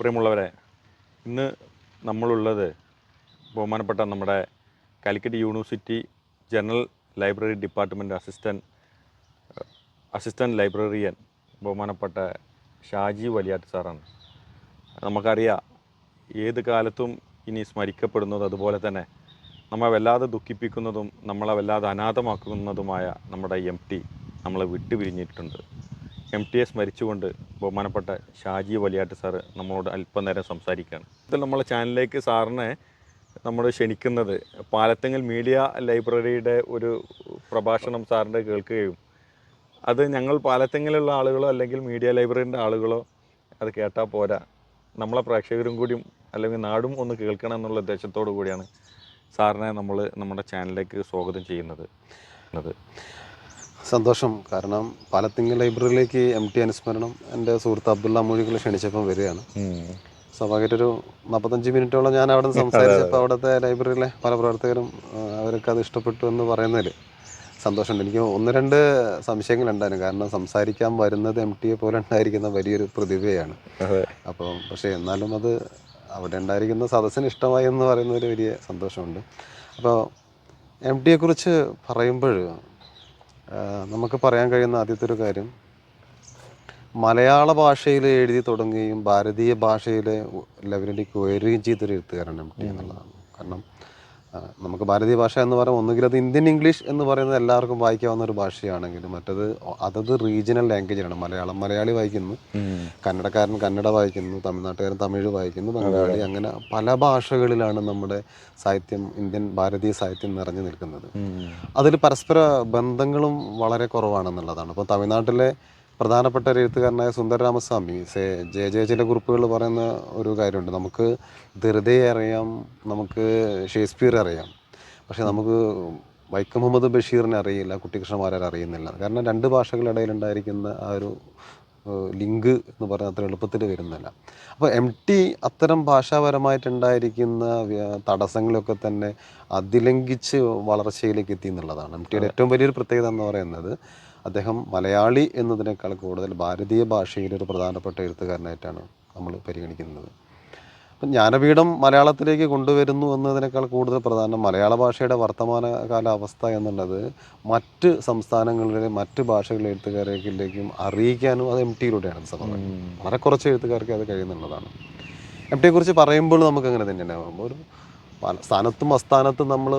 പ്രിയമുള്ളവരെ, ഇന്ന് നമ്മളുള്ളത് ബഹുമാനപ്പെട്ട നമ്മുടെ Calicut university general library department assistant librarian ബഹുമാനപ്പെട്ട ഷാജി വലിയാട്ട് സാറാണ്. നമുക്കറിയാം, ഏത് കാലത്തും ഇനി സ്മരിക്കപ്പെടുന്നതും അതുപോലെ തന്നെ നമ്മളെ വല്ലാതെ ദുഃഖിപ്പിക്കുന്നതും നമ്മളെ വല്ലാതെ അനാഥമാക്കുന്നതുമായ നമ്മുടെ MT നമ്മളെ വിട്ടുപിരിഞ്ഞിട്ടുണ്ട്. MTയെ സ്മരിച്ചുകൊണ്ട് ബഹുമാനപ്പെട്ട ഷാജി വലിയാട്ട് സാറ് നമ്മളോട് അല്പനേരം സംസാരിക്കുകയാണ്. ഇതിൽ നമ്മളെ ചാനലിലേക്ക് സാറിനെ നമ്മൾ ക്ഷണിക്കുന്നത് പാലത്തിങ്ങൽ മീഡിയ ലൈബ്രറിയുടെ ഒരു പ്രഭാഷണം സാറിൻ്റെ കേൾക്കുകയും അത് ഞങ്ങൾ പാലത്തിങ്ങലുള്ള ആളുകളോ അല്ലെങ്കിൽ മീഡിയ ലൈബ്രറിൻ്റെ ആളുകളോ അത് കേട്ടാൽ പോരാ, നമ്മളെ പ്രേക്ഷകരും കൂടിയും അല്ലെങ്കിൽ നാടും ഒന്ന് കേൾക്കണം എന്നുള്ള ഉദ്ദേശത്തോടു കൂടിയാണ് സാറിനെ നമ്മൾ നമ്മുടെ ചാനലിലേക്ക് സ്വാഗതം ചെയ്യുന്നത്. സന്തോഷം. കാരണം പാലത്തിങ്ങൽ ലൈബ്രറിയിലേക്ക് MT അനുസ്മരണം എൻ്റെ സുഹൃത്ത് അബ്ദുള്ള മൊഴികൾ ക്ഷണിച്ചപ്പം വരികയാണ്. സ്വാഭാവികമായിട്ടൊരു 45 മിനിറ്റോളം ഞാൻ അവിടെ നിന്ന് സംസാരിച്ചപ്പോൾ അവിടുത്തെ ലൈബ്രറിയിലെ പല പ്രവർത്തകരും അവർക്ക് അത് ഇഷ്ടപ്പെട്ടു എന്ന് പറയുന്നതിൽ സന്തോഷമുണ്ട്. എനിക്ക് 1-2 സംശയങ്ങളുണ്ടായിരുന്നു. കാരണം സംസാരിക്കാൻ വരുന്നത് MTയെ പോലെ ഉണ്ടായിരിക്കുന്ന വലിയൊരു പ്രതിഭയാണ്. അപ്പം പക്ഷേ എന്നാലും അത് അവിടെ ഉണ്ടായിരിക്കുന്ന സദസ്സിന് ഇഷ്ടമായി എന്ന് പറയുന്നതിൽ വലിയ സന്തോഷമുണ്ട്. അപ്പോൾ MTയെക്കുറിച്ച് പറയുമ്പോൾ നമുക്ക് പറയാൻ കഴിയുന്ന ആദ്യത്തെ ഒരു കാര്യം, മലയാള ഭാഷയിൽ എഴുതി തുടങ്ങുകയും ഭാരതീയ ഭാഷയിലെ ലെവലിലേക്ക് ഉയരുകയും ചെയ്തൊരു എഴുത്തുകാരാണ് MT എന്നുള്ളതാണ്. കാരണം നമുക്ക് ഭാരതീയ ഭാഷ എന്ന് പറയുമ്പോൾ ഒന്നുകിൽ അത് ഇന്ത്യൻ ഇംഗ്ലീഷ് എന്ന് പറയുന്നത് എല്ലാവർക്കും വായിക്കാവുന്ന ഒരു ഭാഷയാണെങ്കിൽ മറ്റത് അതത് റീജിയണൽ ലാംഗ്വേജിലാണ്. മലയാളി വായിക്കുന്നു, കന്നഡക്കാരൻ കന്നഡ വായിക്കുന്നു, തമിഴ്നാട്ടുകാരൻ തമിഴ് വായിക്കുന്നു, ബംഗാളി, അങ്ങനെ പല ഭാഷകളിലാണ് നമ്മുടെ സാഹിത്യം, ഇന്ത്യൻ ഭാരതീയ സാഹിത്യം നിറഞ്ഞു നിൽക്കുന്നത്. അതിൽ പരസ്പര ബന്ധങ്ങളും വളരെ കുറവാണെന്നുള്ളതാണ്. അപ്പോൾ തമിഴ്നാട്ടിലെ പ്രധാനപ്പെട്ട ഒരു എഴുത്തുകാരനായ സുന്ദര രാമസ്വാമി ചില കുറിപ്പുകൾ പറയുന്ന ഒരു കാര്യമുണ്ട്. നമുക്ക് ധൃതയെ അറിയാം, നമുക്ക് ഷേക്സ്പിയർ അറിയാം, പക്ഷെ നമുക്ക് വൈക്കം മുഹമ്മദ് ബഷീറിനെ അറിയില്ല, കുട്ടിക്കൃഷ്ണമാരാർ അറിയുന്നില്ല. കാരണം 2 ഭാഷകളുടെ ഉണ്ടായിരിക്കുന്ന ആ ഒരു ലിങ്ക് എന്ന് പറഞ്ഞാൽ അത്ര എളുപ്പത്തിൽ വരുന്നില്ല. അപ്പോൾ MT അത്തരം ഭാഷാപരമായിട്ടുണ്ടായിരിക്കുന്ന തടസ്സങ്ങളൊക്കെ തന്നെ അതിലംഘിച്ച് വളർച്ചയിലേക്ക് എത്തി എന്നുള്ളതാണ്. MTയുടെ ഏറ്റവും വലിയൊരു പ്രത്യേകത എന്ന് പറയുന്നത് അദ്ദേഹം മലയാളി എന്നതിനേക്കാൾ കൂടുതൽ ഭാരതീയ ഭാഷയിലെ ഒരു പ്രധാനപ്പെട്ട എഴുത്തുകാരനായിട്ടാണ് നമ്മൾ പരിഗണിക്കുന്നത്. അപ്പം ജ്ഞാനപീഠം മലയാളത്തിലേക്ക് കൊണ്ടുവരുന്നു എന്നതിനേക്കാൾ കൂടുതൽ പ്രധാനം മലയാള ഭാഷയുടെ വർത്തമാനകാല അവസ്ഥ എന്നുള്ളത് മറ്റ് സംസ്ഥാനങ്ങളിലെ മറ്റ് ഭാഷകളിലെ എഴുത്തുകാരിലേക്കും അറിയിക്കാനും അത് MTയിലൂടെയാണ് സംഭവം. വളരെ കുറച്ച് എഴുത്തുകാർക്ക് അത് കഴിയുന്നുള്ളതാണ്. MTയെക്കുറിച്ച് പറയുമ്പോൾ നമുക്ക് അങ്ങനെ തന്നെയാണ്. ഒരു സ്ഥാനത്തും അസ്ഥാനത്തും നമ്മൾ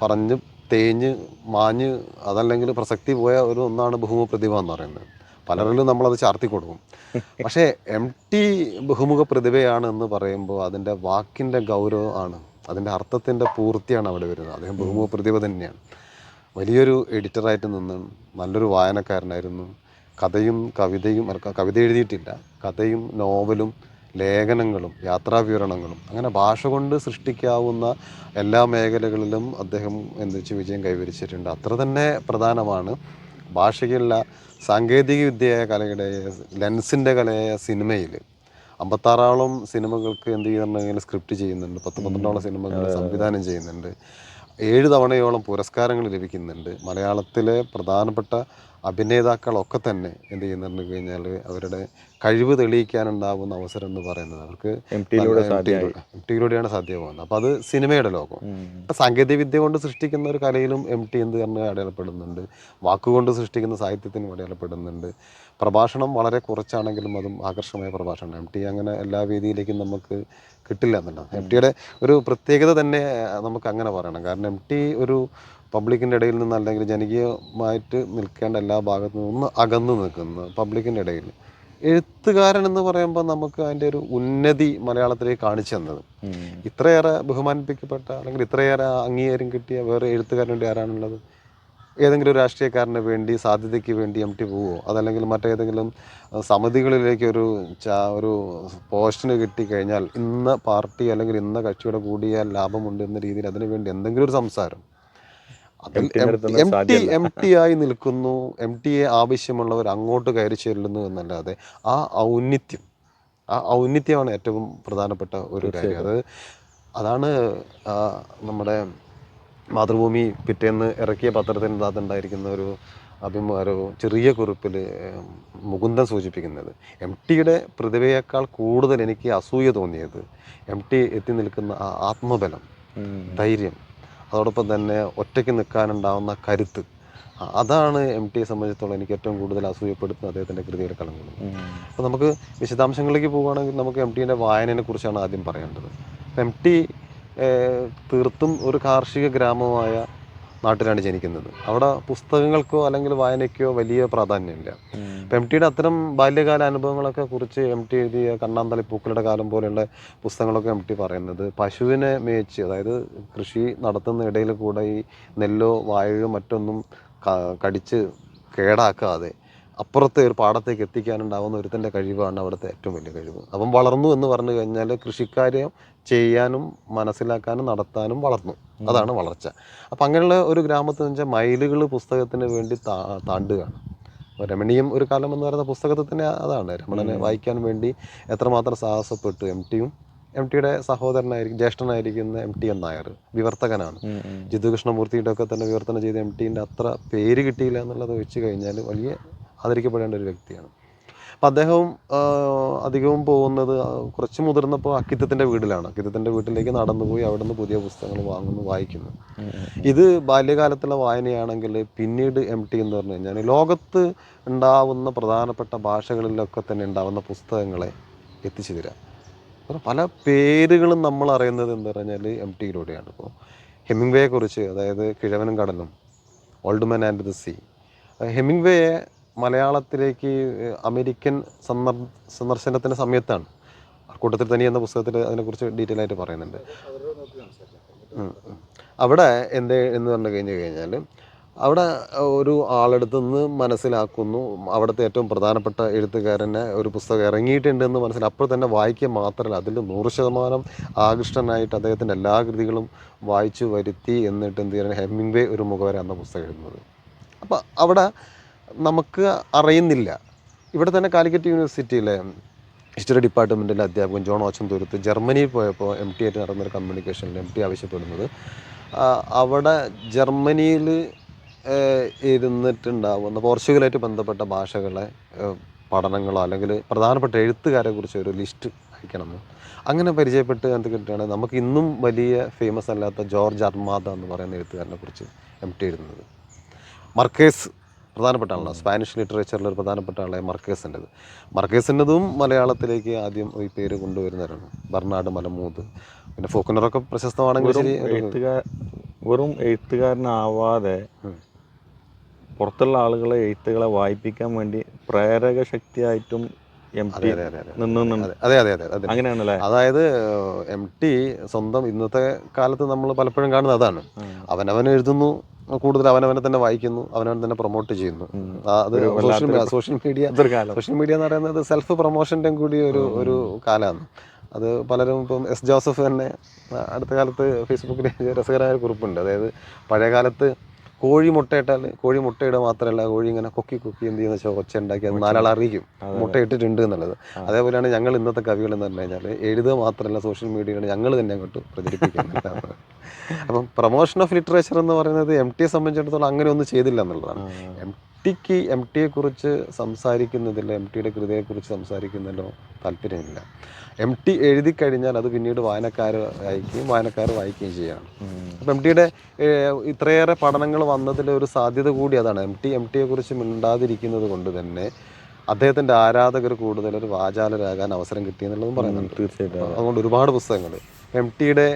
പറഞ്ഞ് തേഞ്ഞ് മാഞ്ഞ് അതല്ലെങ്കിൽ പ്രസക്തി പോയ ഒന്നാണ് ബഹുമുഖ പ്രതിഭ എന്ന് പറയുന്നത്. പലരിലും നമ്മളത് ചാർത്തി കൊടുക്കും. പക്ഷേ MT ബഹുമുഖ പ്രതിഭയാണ് എന്ന് പറയുമ്പോൾ അതിൻ്റെ വാക്കിൻ്റെ ഗൗരവമാണ്, അതിൻ്റെ അർത്ഥത്തിൻ്റെ പൂർത്തിയാണ് അവിടെ വരുന്നത്. അദ്ദേഹം ബഹുമുഖ പ്രതിഭ തന്നെയാണ്. വലിയൊരു എഡിറ്ററായിട്ട് നിന്ന് നല്ലൊരു വായനക്കാരനായിരുന്നു. കവിത എഴുതിയിട്ടില്ല, കഥയും നോവലും ലേഖനങ്ങളും യാത്രാവിവരണങ്ങളും അങ്ങനെ ഭാഷ കൊണ്ട് സൃഷ്ടിക്കാവുന്ന എല്ലാ മേഖലകളിലും അദ്ദേഹം വിജയം കൈവരിച്ചിട്ടുണ്ട്. അത്ര തന്നെ പ്രധാനമാണ് ഭാഷയ്ക്കുള്ള സാങ്കേതിക വിദ്യയായ കലയുടെ ലെൻസിൻ്റെ കലയായ സിനിമയിൽ 56ഓളം സിനിമകൾക്ക് ചെയ്യുന്നുണ്ടെങ്കിൽ സ്ക്രിപ്റ്റ് ചെയ്യുന്നുണ്ട്, 10-12ഓളം സിനിമകൾ സംവിധാനം ചെയ്യുന്നുണ്ട്, 7 തവണയോളം പുരസ്കാരങ്ങൾ ലഭിക്കുന്നുണ്ട്. മലയാളത്തിലെ പ്രധാനപ്പെട്ട അഭിനേതാക്കളൊക്കെ തന്നെ ചെയ്യുന്നുണ്ട് കഴിഞ്ഞാൽ അവരുടെ കഴിവ് തെളിയിക്കാനുണ്ടാകുന്ന അവസരം എന്ന് പറയുന്നത് അവർക്ക് MTയിലൂടെയാണ് സാധ്യമാകുന്നത്. അപ്പോൾ അത് സിനിമയുടെ ലോകം. സാങ്കേതിക വിദ്യ കൊണ്ട് സൃഷ്ടിക്കുന്ന ഒരു കലയിലും MT അടയാളപ്പെടുന്നുണ്ട്, വാക്കുകൊണ്ട് സൃഷ്ടിക്കുന്ന സാഹിത്യത്തിനും അടയാളപ്പെടുന്നുണ്ട്. പ്രഭാഷണം വളരെ കുറച്ചാണെങ്കിലും അതും ആകർഷകമായ പ്രഭാഷണം. MT അങ്ങനെ എല്ലാ വേദിയിലേക്കും നമുക്ക് കിട്ടില്ല എന്നുള്ളത് MTയുടെ ഒരു പ്രത്യേകത തന്നെ നമുക്ക് അങ്ങനെ പറയണം. കാരണം MT ഒരു പബ്ലിക്കിൻ്റെ ഇടയിൽ നിന്ന് അല്ലെങ്കിൽ ജനകീയമായിട്ട് നിൽക്കേണ്ട എല്ലാ ഭാഗത്തു നിന്നും അകന്നു നിൽക്കുന്ന പബ്ലിക്കിൻ്റെ ഇടയിൽ എഴുത്തുകാരൻ എന്ന് പറയുമ്പോൾ നമുക്ക് അതിൻ്റെ ഒരു ഉന്നതി മലയാളത്തിലേക്ക് കാണിച്ചു തന്നത്. ഇത്രയേറെ ബഹുമാനിപ്പിക്കപ്പെട്ട അല്ലെങ്കിൽ ഇത്രയേറെ അംഗീകാരം കിട്ടിയ വേറെ എഴുത്തുകാരൻ വേണ്ടി ആരാണുള്ളത്? ഏതെങ്കിലും ഒരു രാഷ്ട്രീയക്കാരന് വേണ്ടി സാധ്യതയ്ക്ക് വേണ്ടി MT പോവോ? അതല്ലെങ്കിൽ മറ്റേതെങ്കിലും സമിതികളിലേക്ക് ഒരു പോസ്റ്റിന് കിട്ടിക്കഴിഞ്ഞാൽ ഇന്ന പാർട്ടി അല്ലെങ്കിൽ ഇന്ന കക്ഷിയുടെ കൂടിയാൽ ലാഭമുണ്ട് എന്ന രീതിയിൽ അതിനു വേണ്ടി എന്തെങ്കിലും ഒരു സംസാരം MT ആയി നിൽക്കുന്നു. MTയെ ആവശ്യമുള്ളവർ അങ്ങോട്ട് കയറി ചെല്ലുന്നു എന്നല്ലാതെ ആ ഔന്നിത്യമാണ് ഏറ്റവും പ്രധാനപ്പെട്ട ഒരു കാര്യം. അതാണ് നമ്മുടെ മാതൃഭൂമി പിറ്റേന്ന് ഇറക്കിയ പത്രത്തിൻ്റെ അകത്തുണ്ടായിരിക്കുന്ന ഒരു ഒരു ചെറിയ കുറിപ്പിൽ മുകുന്ദൻ സൂചിപ്പിക്കുന്നത്, എം ടിയുടെ പ്രതിഭയേക്കാൾ കൂടുതൽ എനിക്ക് അസൂയ തോന്നിയത് എം ടി എത്തി നിൽക്കുന്ന ആ ആത്മബലം, ധൈര്യം, അതോടൊപ്പം തന്നെ ഒറ്റയ്ക്ക് നിൽക്കാനുണ്ടാവുന്ന കരുത്ത്, അതാണ് എം ടിയെ സംബന്ധിച്ചിടത്തോളം എനിക്ക് ഏറ്റവും കൂടുതൽ അസൂയപ്പെടുത്തുന്ന അദ്ദേഹത്തിൻ്റെ കൃതിയുടെ കളങ്ങൾ. അപ്പോൾ നമുക്ക് വിശദാംശങ്ങളിലേക്ക് പോവുകയാണെങ്കിൽ നമുക്ക് എം ടിൻ്റെ വായനയെ കുറിച്ചാണ് ആദ്യം പറയേണ്ടത്. എം ടി തീർത്തും ഒരു കാർഷിക ഗ്രാമമായ നാട്ടിലാണ് ജനിക്കുന്നത്. അവിടെ പുസ്തകങ്ങൾക്കോ അല്ലെങ്കിൽ വായനയ്ക്കോ വലിയ പ്രാധാന്യമില്ല. ഇപ്പം എം ടിയുടെ അത്തരം ബാല്യകാല അനുഭവങ്ങളൊക്കെ കുറിച്ച് എം ടി എഴുതിയ കണ്ണാന്തളി പൂക്കളുടെ കാലം പോലെയുള്ള പുസ്തകങ്ങളൊക്കെ എം ടി പറയുന്നത്, പശുവിനെ മേയിച്ച്, അതായത് കൃഷി നടത്തുന്ന ഇടയിൽ കൂടെ ഈ നെല്ലോ വാഴയോ മറ്റൊന്നും കടിച്ച് കേടാക്കാതെ അപ്പുറത്തെ ഒരു പാടത്തേക്ക് എത്തിക്കാനുണ്ടാവുന്ന ഒരുത്തൻ്റെ കഴിവാണ് അവിടുത്തെ ഏറ്റവും വലിയ കഴിവ്. അവൻ വളർന്നു എന്ന് പറഞ്ഞു കഴിഞ്ഞാൽ കൃഷിക്കാര്യം ചെയ്യാനും മനസ്സിലാക്കാനും നടത്താനും വളർന്നു, അതാണ് വളർച്ച. അപ്പം അങ്ങനെയുള്ള ഒരു ഗ്രാമത്തിൽ നിന്ന് വെച്ചാൽ മൈലുകൾ പുസ്തകത്തിന് വേണ്ടി താണ്ടുകയാണ്. രമണീയം ഒരു കാലം എന്ന് പറയുന്ന പുസ്തകത്തിൽ തന്നെ അതാണ്. രമണനെ വായിക്കാൻ വേണ്ടി എത്രമാത്രം സാഹസപ്പെട്ടു എം ടിയും. എം ടിയുടെ ജ്യേഷ്ഠനായിരിക്കുന്ന എം ടി എൻ നായർ വിവർത്തകനാണ്. ജിത്തു കൃഷ്ണമൂർത്തിയുടെ ഒക്കെ തന്നെ വിവർത്തനം ചെയ്ത എം ടീൻ്റെ അത്ര പേര് കിട്ടിയില്ല എന്നുള്ളത് വെച്ച് കഴിഞ്ഞാൽ വലിയ ആദരിക്കപ്പെടേണ്ട ഒരു വ്യക്തിയാണ്. അപ്പം അദ്ദേഹവും അധികവും പോകുന്നത് കുറച്ച് മുതിർന്നപ്പോൾ അക്കിത്തത്തിൻ്റെ വീട്ടിലാണ്. അക്കിത്തത്തിൻ്റെ വീട്ടിലേക്ക് നടന്നുപോയി അവിടെ നിന്ന് പുതിയ പുസ്തകങ്ങൾ വാങ്ങുന്നു, വായിക്കുന്നു. ഇത് ബാല്യകാലത്തുള്ള വായനയാണെങ്കിൽ പിന്നീട് എം ടി എന്ന് പറഞ്ഞു കഴിഞ്ഞാൽ ലോകത്ത് ഉണ്ടാവുന്ന പ്രധാനപ്പെട്ട ഭാഷകളിലൊക്കെ തന്നെ ഉണ്ടാവുന്ന പുസ്തകങ്ങളെ എത്തിച്ചു തരാം. പല പേരുകളും നമ്മൾ അറിയുന്നത് എന്താ പറഞ്ഞാൽ എം ടിയിലൂടെയാണ്. ഇപ്പോൾ ഹെമിംഗ്വേയെ കുറിച്ച്, അതായത് കിഴവനും കടലും, old man and the sea. ഹെമിംഗ്വേയെ മലയാളത്തിലേക്ക് അമേരിക്കൻ സന്ദർശനത്തിൻ്റെ സമയത്താണ്. കൂട്ടത്തിൽ തനി എന്ന പുസ്തകത്തിൽ അതിനെക്കുറിച്ച് ഡീറ്റെയിൽ ആയിട്ട് പറയുന്നുണ്ട്. അവിടെ എന്ന് പറഞ്ഞു കഴിഞ്ഞാൽ അവിടെ ഒരു ആളെടുത്ത് നിന്ന് മനസ്സിലാക്കുന്നു, അവിടുത്തെ ഏറ്റവും പ്രധാനപ്പെട്ട എഴുത്തുകാരനെ ഒരു പുസ്തകം ഇറങ്ങിയിട്ടുണ്ടെന്ന് അപ്പോൾ തന്നെ വായിക്കുക മാത്രമല്ല, അതിൽ 100% ആകൃഷ്ടനായിട്ട് അദ്ദേഹത്തിൻ്റെ എല്ലാ കൃതികളും വായിച്ചു വരുത്തി. എന്നിട്ട് എന്ത് ചെയ്യുന്നത്, ഹെമിംഗ്വേ ഒരു മുഖവര എന്ന പുസ്തകം എഴുതുന്നത്. അപ്പോൾ അവിടെ നമുക്ക് അറിയുന്നില്ല. ഇവിടെ തന്നെ കാലിക്കറ്റ് യൂണിവേഴ്സിറ്റിയിലെ ഹിസ്റ്ററി ഡിപ്പാർട്ട്മെൻറ്റിലെ അധ്യാപകൻ ജോൺ ഓച്ചംതുരുത്ത് ജർമ്മനിയിൽ പോയപ്പോൾ എം ടി ആയിട്ട് നടന്നൊരു കമ്മ്യൂണിക്കേഷനിൽ എം ടി ആവശ്യപ്പെടുന്നത്, അവിടെ ജർമ്മനിയിൽ ഇരുന്നിട്ടുണ്ടാവുന്ന പോർച്ചുഗലായിട്ട് ബന്ധപ്പെട്ട ഭാഷകളെ പഠനങ്ങളോ അല്ലെങ്കിൽ പ്രധാനപ്പെട്ട എഴുത്തുകാരെ കുറിച്ച് ഒരു ലിസ്റ്റ് അയക്കണമെന്ന്. അങ്ങനെ പരിചയപ്പെട്ട് എന്ത് കിട്ടുകയാണ്, നമുക്ക് ഇന്നും വലിയ ഫേമസ് അല്ലാത്ത ജോർജ് അർമാദ എന്ന് പറയുന്ന എഴുത്തുകാരനെ കുറിച്ച് എം ടി എഴുതുന്നത്. മർക്കേസ് പ്രധാനപ്പെട്ട ആളാണ്, സ്പാനിഷ് ലിറ്ററേച്ചറിൽ ഒരു പ്രധാനപ്പെട്ട ആളായ മർക്കേസിൻ്റെതും മലയാളത്തിലേക്ക് ആദ്യം ഈ പേര് കൊണ്ടുവരുന്നവരാണ്. ബർണാഡ് മലമൂത്, പിന്നെ ഫോക്കനറൊക്കെ പ്രശസ്തമാണെങ്കിൽ ശരി, വെറും എഴുത്തുകാരനാവാതെ പുറത്തുള്ള ആളുകളെ എഴുത്തുകളെ വായിപ്പിക്കാൻ വേണ്ടി പ്രേരക ശക്തിയായിട്ടും എം ടി നിന്നുണ്ട്. അങ്ങനെയാണല്ലേ? അതായത് എം ടി സ്വന്തം, ഇന്നത്തെ കാലത്ത് നമ്മൾ പലപ്പോഴും കാണുന്നത് അതാണ്, അവനവൻ എഴുതുന്നു, കൂടുതൽ അവനവനെ തന്നെ വായിക്കുന്നു, അവനവൻ തന്നെ പ്രൊമോട്ട് ചെയ്യുന്നു. അത് സോഷ്യൽ മീഡിയ എന്ന് പറയുന്നത് സെൽഫ് പ്രൊമോഷൻ്റെ കൂടി ഒരു കാലമാണ്. അത് പലരും ഇപ്പം എസ് ജോസഫ് തന്നെ അടുത്ത കാലത്ത് ഫേസ്ബുക്കിൽ രസകരമായ ഒരു കുറിപ്പുണ്ട്. അതായത് പഴയ കാലത്ത് കോഴി മുട്ടയിട്ടാൽ കോഴി മുട്ടയിടുക മാത്രമല്ല, കോഴി ഇങ്ങനെ കൊക്കി എന്ത് ചെയ്യുന്ന വെച്ചാൽ ഒച്ച ഉണ്ടാക്കി അത് നാലാൾ അറിയിക്കും മുട്ടയിട്ടിട്ടുണ്ട് എന്നുള്ളത്. അതേപോലെയാണ് ഞങ്ങൾ ഇന്നത്തെ കവികൾ എന്ന് പറഞ്ഞു കഴിഞ്ഞാൽ എഴുതുക മാത്രമല്ല, സോഷ്യൽ മീഡിയയിൽ ഞങ്ങൾ തന്നെ അങ്ങോട്ട് പ്രചരിപ്പിക്കുന്നുണ്ട്. അപ്പം പ്രൊമോഷൻ ഓഫ് ലിറ്ററേച്ചർ എന്ന് പറയുന്നത് എം ടിയെ സംബന്ധിച്ചിടത്തോളം അങ്ങനെ ഒന്നും ചെയ്തില്ല എന്നുള്ളതാണ്. എം ടിയെക്കുറിച്ച് സംസാരിക്കുന്നതിലോ എം ടിയുടെ കൃതിയെക്കുറിച്ച് സംസാരിക്കുന്നതിലോ താല്പര്യമില്ല. എം ടി എഴുതി കഴിഞ്ഞാൽ അത് പിന്നീട് വായനക്കാർ വായിക്കുകയും ചെയ്യുകയാണ്. അപ്പം എം ടിയുടെ ഇത്രയേറെ പഠനങ്ങൾ വന്നതിൽ ഒരു സാധ്യത കൂടി അതാണ്. എം ടിയെക്കുറിച്ച് മിണ്ടാതിരിക്കുന്നത് കൊണ്ട് തന്നെ അദ്ദേഹത്തിൻ്റെ ആരാധകർ കൂടുതൽ ഒരു വാചാലരാകാൻ അവസരം കിട്ടിയെന്നുള്ളതും പറയുന്നുണ്ട്. തീർച്ചയായിട്ടും. അതുകൊണ്ട് ഒരുപാട് പുസ്തകങ്ങൾ എം ടിയുടെ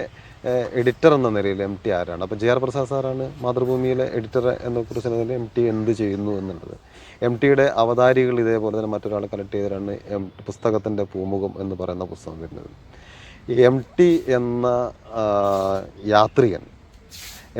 എഡിറ്റർ എന്ന നിലയിൽ എം ടി ആരാണ്? അപ്പോൾ ജെ ആർ പ്രസാദ് സാറാണ് മാതൃഭൂമിയിലെ എഡിറ്റർ എന്നെക്കുറിച്ച് എം ടി എന്ത് ചെയ്യുന്നു എന്നുള്ളത്. എം ടിയുടെ അവതാരികൾ ഇതേപോലെ തന്നെ മറ്റൊരാളെ കളക്ട് ചെയ്തിട്ടാണ് പുസ്തകത്തിൻ്റെ പൂമുഖം എന്ന് പറയുന്ന പുസ്തകം വരുന്നത്. എം ടി എന്ന യാത്രികൻ,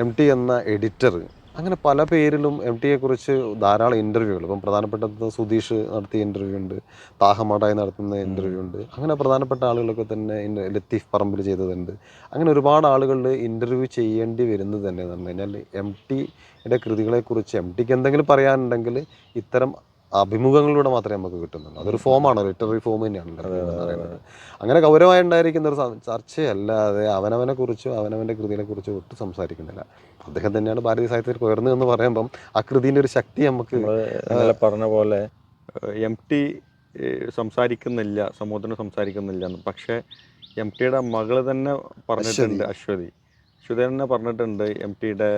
എം ടി എന്ന എഡിറ്റർ, അങ്ങനെ പല പേരിലും എം ടിയെക്കുറിച്ച് ധാരാളം ഇൻ്റർവ്യൂകൾ, ഇപ്പം പ്രധാനപ്പെട്ടത് സുധീഷ് നടത്തിയ ഇൻ്റർവ്യൂ ഉണ്ട്, താഹമടായി നടത്തുന്ന ഇൻ്റർവ്യൂ ഉണ്ട്. അങ്ങനെ പ്രധാനപ്പെട്ട ആളുകളൊക്കെ തന്നെ ലത്തീഫ് പറമ്പിൽ ചെയ്തതുണ്ട്. അങ്ങനെ ഒരുപാട് ആളുകളിൽ ഇൻ്റർവ്യൂ ചെയ്യേണ്ടി വരുന്നത് തന്നെ എന്ന് പറഞ്ഞു കഴിഞ്ഞാൽ എം ടിയുടെ കൃതികളെക്കുറിച്ച് എം ടിക്ക് എന്തെങ്കിലും പറയാനുണ്ടെങ്കിൽ ഇത്തരം അഭിമുഖങ്ങളിലൂടെ മാത്രമേ നമുക്ക് കിട്ടുന്നുള്ളൂ. അതൊരു ഫോമാണ്, ലിറ്റററി ഫോം തന്നെയാണ് ഇന്റർവ്യൂ എന്ന് പറയുന്നത്. അങ്ങനെ ഗൗരവമായി ഉണ്ടായിരിക്കുന്ന ഒരു ചർച്ചയല്ലാതെ അവനവനെ കുറിച്ചോ അവനവൻ്റെ കൃതിയെ കുറിച്ചോ ഒട്ടും സംസാരിക്കുന്നില്ല. അദ്ദേഹം തന്നെയാണ് ഭാരതീയ സാഹിത്യത്തിൽ ഉയർന്നു എന്ന് പറയുമ്പം ആ കൃതിൻ്റെ ഒരു ശക്തി നമുക്ക് ഇന്നലെ പറഞ്ഞ പോലെ എം ടി സംസാരിക്കുന്നില്ല, സമൂഹത്തിന് സംസാരിക്കുന്നില്ല എന്ന്. പക്ഷേ എം ടിയുടെ മകള് തന്നെ പറഞ്ഞിട്ടുണ്ട്, അശ്വതി തന്നെ പറഞ്ഞിട്ടുണ്ട്, എം ടിയുടെ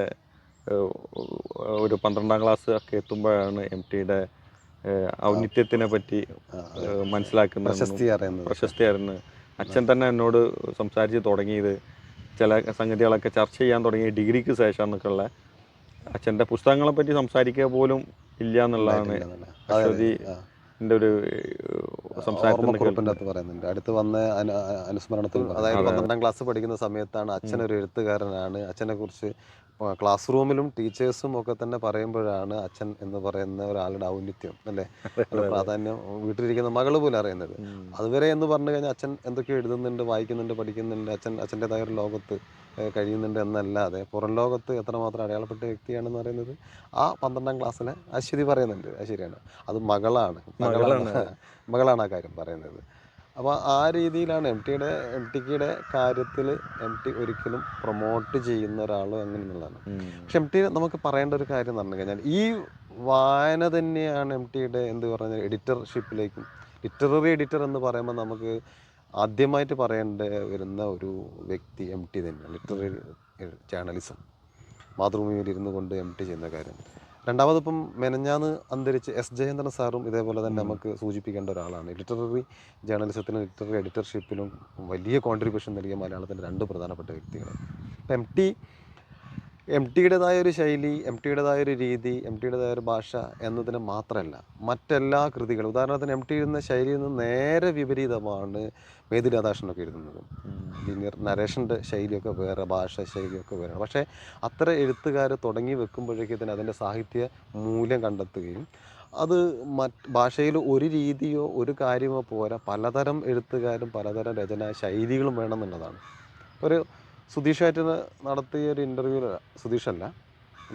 ഒരു 12ാം ക്ലാസ് ഒക്കെ എത്തുമ്പോഴാണ് എം ടിയുടെ ഔന്നിത്യത്തിനെ പറ്റി മനസ്സിലാക്കുന്നത്, പ്രശസ്തി അറിയുന്നത്. അച്ഛൻ തന്നെ എന്നോട് സംസാരിച്ച് തുടങ്ങിയത് ചില സംഗതികളൊക്കെ ചർച്ച ചെയ്യാൻ തുടങ്ങിയ ഡിഗ്രിക്ക് ശേഷം എന്നൊക്കെയുള്ള, അച്ഛൻ്റെ പുസ്തകങ്ങളെ പറ്റി സംസാരിക്കുക പോലും ഇല്ല എന്നുള്ളതാണ് അശ്വതിൻ്റെ ഒരു സംസാരത്തിൽ പറയുന്നുണ്ട്. അടുത്ത് വന്ന അനുസ്മരണത്തിൽ, അതായത് 12ാം ക്ലാസ് പഠിക്കുന്ന സമയത്താണ് അച്ഛനൊരു എഴുത്തുകാരനാണ്, അച്ഛനെ കുറിച്ച് ക്ലാസ് റൂമിലും ടീച്ചേഴ്സും ഒക്കെ തന്നെ പറയുമ്പോഴാണ് അച്ഛൻ എന്ന് പറയുന്ന ഒരാളുടെ ഔന്നിത്യം അല്ലേ, പ്രാധാന്യം വീട്ടിലിരിക്കുന്ന മകള് പോലും അറിയുന്നത്. അതുവരെ എന്ന് പറഞ്ഞു കഴിഞ്ഞാൽ അച്ഛൻ എന്തൊക്കെയോ എഴുതുന്നുണ്ട്, വായിക്കുന്നുണ്ട്, പഠിക്കുന്നുണ്ട്, അച്ഛൻ്റെതായ ഒരു ലോകത്ത് കഴിയുന്നുണ്ട് എന്നല്ലാതെ പുറം ലോകത്ത് എത്രമാത്രം അടയാളപ്പെട്ട വ്യക്തിയാണെന്ന് പറയുന്നത് ആ 12ാം ക്ലാസ്സിലെ അശ്വതി പറയുന്നുണ്ട്. അത് ശരിയാണ്, അത് മകളാണ് ആ കാര്യം പറയുന്നത്. അപ്പോൾ ആ രീതിയിലാണ് എം ടിയുടെ കാര്യത്തിൽ എം ടി ഒരിക്കലും പ്രൊമോട്ട് ചെയ്യുന്ന ഒരാളും അങ്ങനെയുള്ളതാണ്. പക്ഷെ എം ടി നമുക്ക് പറയേണ്ട ഒരു കാര്യം എന്ന് പറഞ്ഞു കഴിഞ്ഞാൽ ഈ വായന തന്നെയാണ് എം ടിയുടെ എന്ത് പറഞ്ഞാൽ എഡിറ്റർഷിപ്പിലേക്കും, ലിറ്റററി എഡിറ്റർ എന്ന് പറയുമ്പോൾ നമുക്ക് ആദ്യമായിട്ട് പറയേണ്ട വരുന്ന ഒരു വ്യക്തി എം ടി തന്നെയാണ്. ലിറ്റററി ജേർണലിസം മാതൃഭൂമിയിൽ ഇരുന്നു കൊണ്ട് എം ടി ചെയ്യുന്ന കാര്യം. രണ്ടാമതിപ്പം മെനഞ്ഞാന്ന് അന്തരിച്ച് എസ് ജയേന്ദ്രൻ സാറും ഇതേപോലെ തന്നെ നമുക്ക് സൂചിപ്പിക്കേണ്ട ഒരാളാണ്. ലിറ്റററി ജേർണലിസത്തിനും ലിറ്റററി എഡിറ്റർഷിപ്പിലും വലിയ കോൺട്രിബ്യൂഷൻ നൽകിയ മലയാളത്തിൻ്റെ 2 പ്രധാനപ്പെട്ട വ്യക്തികൾ. എം ടിയുടേതായ ഒരു ശൈലി, എം ടിയുടേതായ ഒരു രീതി, എം ടിയുടേതായ ഒരു ഭാഷ എന്നതിന് മാത്രമല്ല മറ്റെല്ലാ കൃതികളും, ഉദാഹരണത്തിന് എം ടി എഴുതുന്ന ശൈലിയിൽ നിന്ന് നേരെ വിപരീതമാണ് മേതി രാധാകൃഷ്ണനൊക്കെ എഴുതുന്നത്. ലീനിയർ നരേഷൻ്റെ ശൈലിയൊക്കെ വേറെ, ഭാഷ ശൈലിയൊക്കെ വേറെ. പക്ഷേ അത്ര എഴുത്തുകാർ തുടങ്ങി വെക്കുമ്പോഴേക്കും അതിൻ്റെ സാഹിത്യ മൂല്യം കണ്ടെത്തുകയും അത് ഭാഷയിൽ ഒരു രീതിയോ ഒരു കാര്യമോ പോരാ, പലതരം എഴുത്തുകാരും പലതരം രചനാ ശൈലികളും വേണമെന്നുള്ളതാണ്. ഒരു സുധീഷായിട്ട് നടത്തിയ ഒരു ഇൻ്റർവ്യൂവിൽ, സുധീഷല്ല,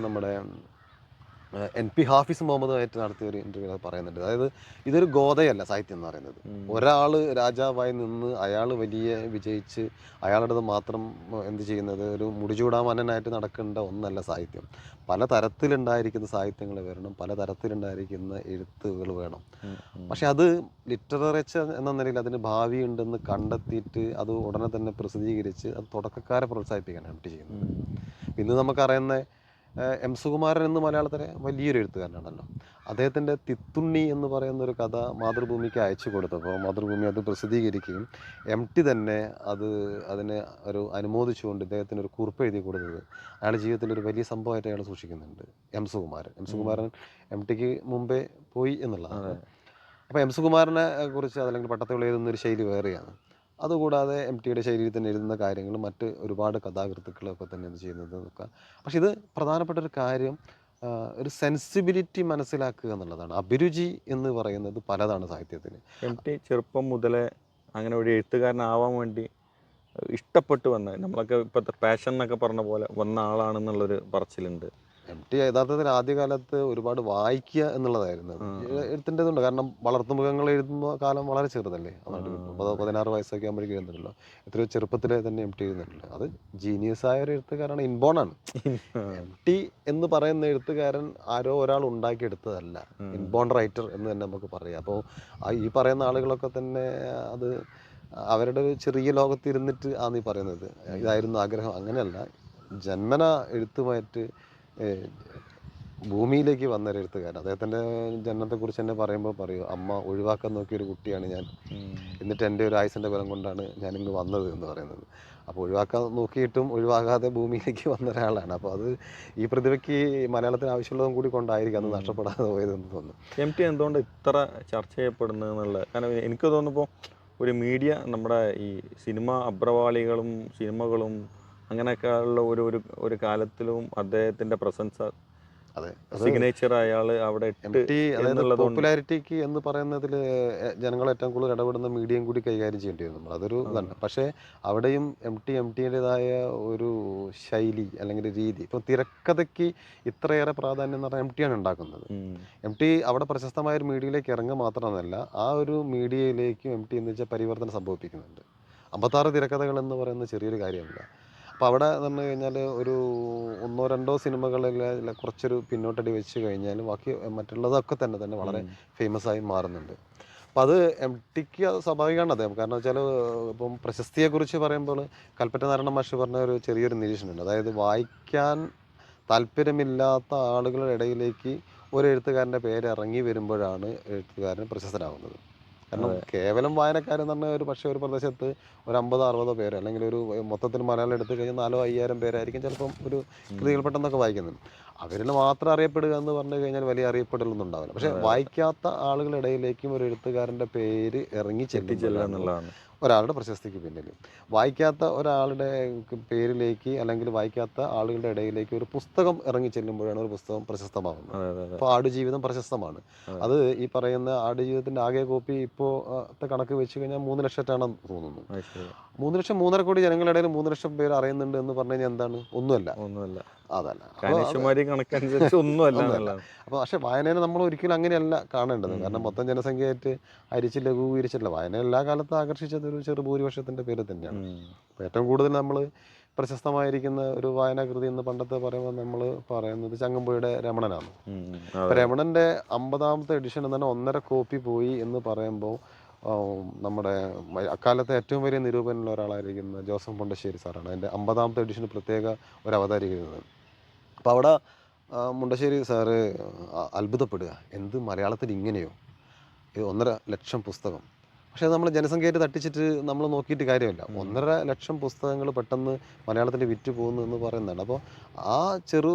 നമ്മുടെ NP ഹാഫിസ് മുഹമ്മദുമായിട്ട് നടത്തിയ ഒരു ഇൻ്റർവ്യൂ പറയുന്നുണ്ട്. അതായത് ഇതൊരു ഗോതയല്ല സാഹിത്യം എന്ന് പറയുന്നത്. ഒരാൾ രാജാവായി നിന്ന് അയാൾ വലിയ വിജയിച്ച് അയാളുടേത് മാത്രം എന്ത് ചെയ്യുന്നത്, ഒരു മുടിചൂടാമന്നനായിട്ട് നടക്കേണ്ട ഒന്നല്ല സാഹിത്യം. പല തരത്തിലുണ്ടായിരിക്കുന്ന സാഹിത്യങ്ങൾ വരണം, പല തരത്തിലുണ്ടായിരിക്കുന്ന എഴുത്തുകൾ വേണം. പക്ഷെ അത് ലിറ്ററേച്ചർ എന്ന നിലയിൽ അതിന് ഭാവി ഉണ്ടെന്ന് കണ്ടെത്തിയിട്ട് അത് ഉടനെ തന്നെ പ്രസിദ്ധീകരിച്ച് അത് തുടക്കക്കാരെ പ്രോത്സാഹിപ്പിക്കാനാണ് എം ടി ചെയ്യുന്നത്. ഇന്ന് നമുക്കറിയുന്ന എം സുകുമാരൻ എന്ന് മലയാളത്തിലെ വലിയൊരു എഴുത്തുകാരനാണല്ലോ. അദ്ദേഹത്തിൻ്റെ തിത്തുണ്ണി എന്ന് പറയുന്ന ഒരു കഥ മാതൃഭൂമിക്ക് അയച്ചു കൊടുത്തപ്പോൾ മാതൃഭൂമി അത് പ്രസിദ്ധീകരിക്കുകയും എം ടി തന്നെ അതിനെ ഒരു അനുമോദിച്ചുകൊണ്ട് ഇദ്ദേഹത്തിന് ഒരു കുറിപ്പ് എഴുതി കൊടുത്തത് അയാളുടെ ജീവിതത്തിൽ ഒരു വലിയ സംഭവമായിട്ട് അയാൾ സൂക്ഷിക്കുന്നുണ്ട്. എം സുകുമാരൻ എം ടിക്ക് മുമ്പേ പോയി എന്നുള്ളതാണ്. അപ്പോൾ എം സുകുമാരനെ കുറിച്ച് അതല്ലെങ്കിൽ പട്ടത്തുകൾ എഴുതുന്നൊരു ശൈലി വേറെയാണ്. അതുകൂടാതെ എം ടിയുടെ ശൈലിയിൽ തന്നെ എഴുതുന്ന കാര്യങ്ങൾ മറ്റ് ഒരുപാട് കഥാകൃത്തുക്കളൊക്കെ തന്നെ എന്ത് ചെയ്യുന്നത് നോക്കുക. പക്ഷെ ഇത് പ്രധാനപ്പെട്ട ഒരു കാര്യം, ഒരു സെൻസിബിലിറ്റി മനസ്സിലാക്കുക എന്നുള്ളതാണ്. അഭിരുചി എന്ന് പറയുന്നത് പലതാണ് സാഹിത്യത്തിൽ. എം ടി ചെറുപ്പം മുതലേ അങ്ങനെ ഒരു എഴുത്തുകാരനാവാൻ വേണ്ടി ഇഷ്ടപ്പെട്ട് വന്ന, നമ്മളൊക്കെ ഇപ്പോഴത്തെ പാഷൻ എന്നൊക്കെ പറഞ്ഞ പോലെ വന്ന ആളാണെന്നുള്ളൊരു പറച്ചിലുണ്ട്. എം ടി യഥാർത്ഥത്തിൽ ആദ്യകാലത്ത് ഒരുപാട് വായിക്കുക എന്നുള്ളതായിരുന്നു എഴുത്തിൻ്റെതുണ്ട്. കാരണം വളർത്തുമൃഗങ്ങൾ എഴുതുന്ന കാലം വളരെ ചെറുതല്ലേ, 16 വയസ്സൊക്കെ ആകുമ്പോഴേക്കും എഴുതുന്നുണ്ടല്ലോ. എത്രയോ ചെറുപ്പത്തിലെ തന്നെ എം ടി എഴുതുന്നുണ്ടല്ലോ. അത് ജീനിയസ് ആയ ഒരു എഴുത്തുകാരാണ്, ഇൻബോണാണ്. എം ടി എന്ന് പറയുന്ന എഴുത്തുകാരൻ ആരോ ഒരാൾ ഉണ്ടാക്കിയെടുത്തതല്ല, ഇൻബോൺ റൈറ്റർ എന്ന് തന്നെ നമുക്ക് പറയാം. അപ്പോൾ ഈ പറയുന്ന ആളുകളൊക്കെ തന്നെ അത് അവരുടെ ഒരു ചെറിയ ലോകത്തിരുന്നിട്ട് ആണ് ഈ പറയുന്നത് ഇതായിരുന്നു ആഗ്രഹം. അങ്ങനെയല്ല, ജന്മന എഴുത്തുമായിട്ട് ഭൂമിയിലേക്ക് വന്ന ഒരു എഴുത്തുകാരൻ. അദ്ദേഹത്തിൻ്റെ ജനനത്തെക്കുറിച്ച് തന്നെ പറയുമ്പോൾ പറയൂ, അമ്മ ഒഴിവാക്കാൻ നോക്കിയൊരു കുട്ടിയാണ് ഞാൻ, എന്നിട്ട് എൻ്റെ ഒരു ആയുസിൻ്റെ ബലം കൊണ്ടാണ് ഞാനിങ്ങ് വന്നത് എന്ന് പറയുന്നത്. അപ്പോൾ ഒഴിവാക്കാൻ നോക്കിയിട്ടും ഒഴിവാകാതെ ഭൂമിയിലേക്ക് വന്ന ഒരാളാണ്. അപ്പോൾ അത് ഈ പ്രതിഭയ്ക്ക് മലയാളത്തിന് ആവശ്യമുള്ളതും കൂടി കൊണ്ടായിരിക്കും അത് നഷ്ടപ്പെടാതെ പോയതെന്ന് തോന്നുന്നു. എം ടി എന്തുകൊണ്ട് ഇത്ര ചർച്ച ചെയ്യപ്പെടുന്നത് എന്നുള്ളത്, കാരണം എനിക്ക് തോന്നുമ്പോൾ ഒരു മീഡിയ, നമ്മുടെ ഈ സിനിമ അഭ്രവാളികളും സിനിമകളും അങ്ങനെയൊക്കെ ഉള്ള ഒരു കാലത്തിലും അദ്ദേഹത്തിൻ്റെ പ്രസൻസ് അതെ, സിഗ്നേച്ചർ അയാൾ അവിടെ എം ഇട്ട് ടി അതായത് എന്നുള്ളത് കൊണ്ട്. പോപ്പുലാരിറ്റിക്ക് എന്ന് പറയുന്നതിൽ ജനങ്ങൾ ഏറ്റവും കൂടുതൽ ഇടപെടുന്ന മീഡിയയും കൂടി കൈകാര്യം ചെയ്യേണ്ടി വരും നമ്മൾ. അതൊരു ഇതാണ്. പക്ഷേ അവിടെയും എം ടിയുടേതായ ഒരു ശൈലി അല്ലെങ്കിൽ രീതി, ഇപ്പോൾ തിരക്കഥയ്ക്ക് ഇത്രയേറെ പ്രാധാന്യം എന്ന് പറഞ്ഞാൽ എം ടിയാണ് ഉണ്ടാക്കുന്നത്. എം ടി അവിടെ പ്രശസ്തമായ ഒരു മീഡിയയിലേക്ക് ഇറങ്ങുക മാത്രമല്ല, ആ ഒരു മീഡിയയിലേക്കും എം ടി എന്ന് വെച്ചാൽ പരിവർത്തനം സംഭവിപ്പിക്കുന്നുണ്ട്. 56 തിരക്കഥകൾ എന്ന് പറയുന്നത് ചെറിയൊരു കാര്യമല്ല. അപ്പോൾ അവിടെ എന്ന് പറഞ്ഞു കഴിഞ്ഞാൽ ഒരു ഒന്നോ രണ്ടോ സിനിമകളിൽ കുറച്ചൊരു പിന്നോട്ടടി വെച്ച് കഴിഞ്ഞാൽ ബാക്കി മറ്റുള്ളതൊക്കെ തന്നെ വളരെ ഫേമസ് ആയി മാറുന്നുണ്ട്. അപ്പോൾ അത് എം ടിക്ക് സ്വാഭാവികമാണ് അദ്ദേഹം. കാരണം വെച്ചാൽ ഇപ്പം പ്രശസ്തിയെക്കുറിച്ച് പറയുമ്പോൾ കൽപ്പറ്റ നാരായണ മാഷ് പറഞ്ഞ ഒരു ചെറിയൊരു നിരീക്ഷണമുണ്ട്. അതായത് വായിക്കാൻ താല്പര്യമില്ലാത്ത ആളുകളുടെ ഇടയിലേക്ക് ഒരു എഴുത്തുകാരൻ്റെ പേര് ഇറങ്ങി വരുമ്പോഴാണ് എഴുത്തുകാരൻ പ്രശസ്തനാകുന്നത്. കാരണം കേവലം വായനക്കാരെന്ന് പറഞ്ഞാൽ ഒരു പക്ഷേ ഒരു പ്രദേശത്ത് ഒരു 50-60 പേര്, അല്ലെങ്കിൽ ഒരു മൊത്തത്തിൽ മലയാളം എടുത്തു കഴിഞ്ഞാൽ 4,000-5,000 പേരായിരിക്കും ചിലപ്പം ഒരു കൃതികൾ പെട്ടെന്നൊക്കെ വായിക്കുന്നത്. അവരിൽ മാത്രം അറിയപ്പെടുക എന്ന് പറഞ്ഞു കഴിഞ്ഞാൽ വലിയ അറിയപ്പെടലൊന്നും ഉണ്ടാവില്ല. പക്ഷേ വായിക്കാത്ത ആളുകളുടെ ഇടയിലേക്കും ഒരു എഴുത്തുകാരൻ്റെ പേര് ഇറങ്ങി ചെല്ലുമ്പോഴാണ് ഒരാളുടെ പ്രശസ്തിക്ക് പിന്നിൽ. വായിക്കാത്ത ഒരാളുടെ പേരിലേക്ക് അല്ലെങ്കിൽ വായിക്കാത്ത ആളുകളുടെ ഇടയിലേക്ക് ഒരു പുസ്തകം ഇറങ്ങി ചെല്ലുമ്പോഴാണ് ഒരു പുസ്തകം പ്രശസ്തമാകുന്നത്. ഇപ്പോൾ ആടുജീവിതം പ്രശസ്തമാണ്. അത് ഈ പറയുന്ന ആടുജീവിതത്തിൻ്റെ ആകെ കോപ്പി ഇപ്പോഴത്തെ കണക്ക് വെച്ച് കഴിഞ്ഞാൽ 3 ലക്ഷത്താണെന്ന് തോന്നുന്നു. 3 ലക്ഷം 3.5 കോടി ജനങ്ങളുടെ ഇടയിൽ 3 ലക്ഷം പേര് അറിയുന്നുണ്ട് എന്ന് പറഞ്ഞു കഴിഞ്ഞാൽ എന്താണ്? ഒന്നുമല്ല. അതല്ല കണക്കനുസരിച്ച് ഒന്നുമല്ല. അപ്പോൾ പക്ഷേ വായനയെ നമ്മൾ ഒരിക്കലും അങ്ങനെയല്ല കാണേണ്ടത്. കാരണം മൊത്തം ജനസംഖ്യയായിട്ട് അരിച്ച് ലഘൂകരിച്ചിട്ടില്ല. വായന എല്ലാ കാലത്തും ആകർഷിച്ചത് ഒരു ചെറുഭൂരിപക്ഷത്തിൻ്റെ പേര് തന്നെയാണ്. അപ്പോൾ ഏറ്റവും കൂടുതൽ നമ്മൾ പ്രശസ്തമായിരിക്കുന്ന ഒരു വായനാകൃതി എന്ന് പണ്ടത്തെ പറയുമ്പോൾ നമ്മൾ പറയുന്നത് ചങ്ങമ്പുഴയുടെ രമണനാണ്. അപ്പോൾ രമണൻ്റെ 50ാമത്തെ എഡിഷൻ തന്നെ 1.5 കോപ്പി പോയി എന്ന് പറയുമ്പോൾ നമ്മുടെ അക്കാലത്തെ ഏറ്റവും വലിയ നിരൂപനുള്ള ഒരാളായിരിക്കുന്ന ജോസഫ് മുണ്ടശ്ശേരി സാറാണ് അതിൻ്റെ 50ാമത്തെ എഡിഷന് പ്രത്യേക ഒരു അവതാരികരുന്നത്. അപ്പോൾ അവിടെ മുണ്ടശ്ശേരി സാറ് അത്ഭുതപ്പെടുക, എന്ത് മലയാളത്തിൽ ഇങ്ങനെയോ, ഇത് 1.5 ലക്ഷം പുസ്തകം. പക്ഷേ നമ്മൾ ജനസംഖ്യയായിട്ട് തട്ടിച്ചിട്ട് നമ്മൾ നോക്കിയിട്ട് കാര്യമില്ല. 1.5 ലക്ഷം പുസ്തകങ്ങൾ പെട്ടെന്ന് മലയാളത്തിൽ വിറ്റ് പോകുന്നു എന്ന് പറയുന്നതാണ്. അപ്പോൾ ആ ചെറു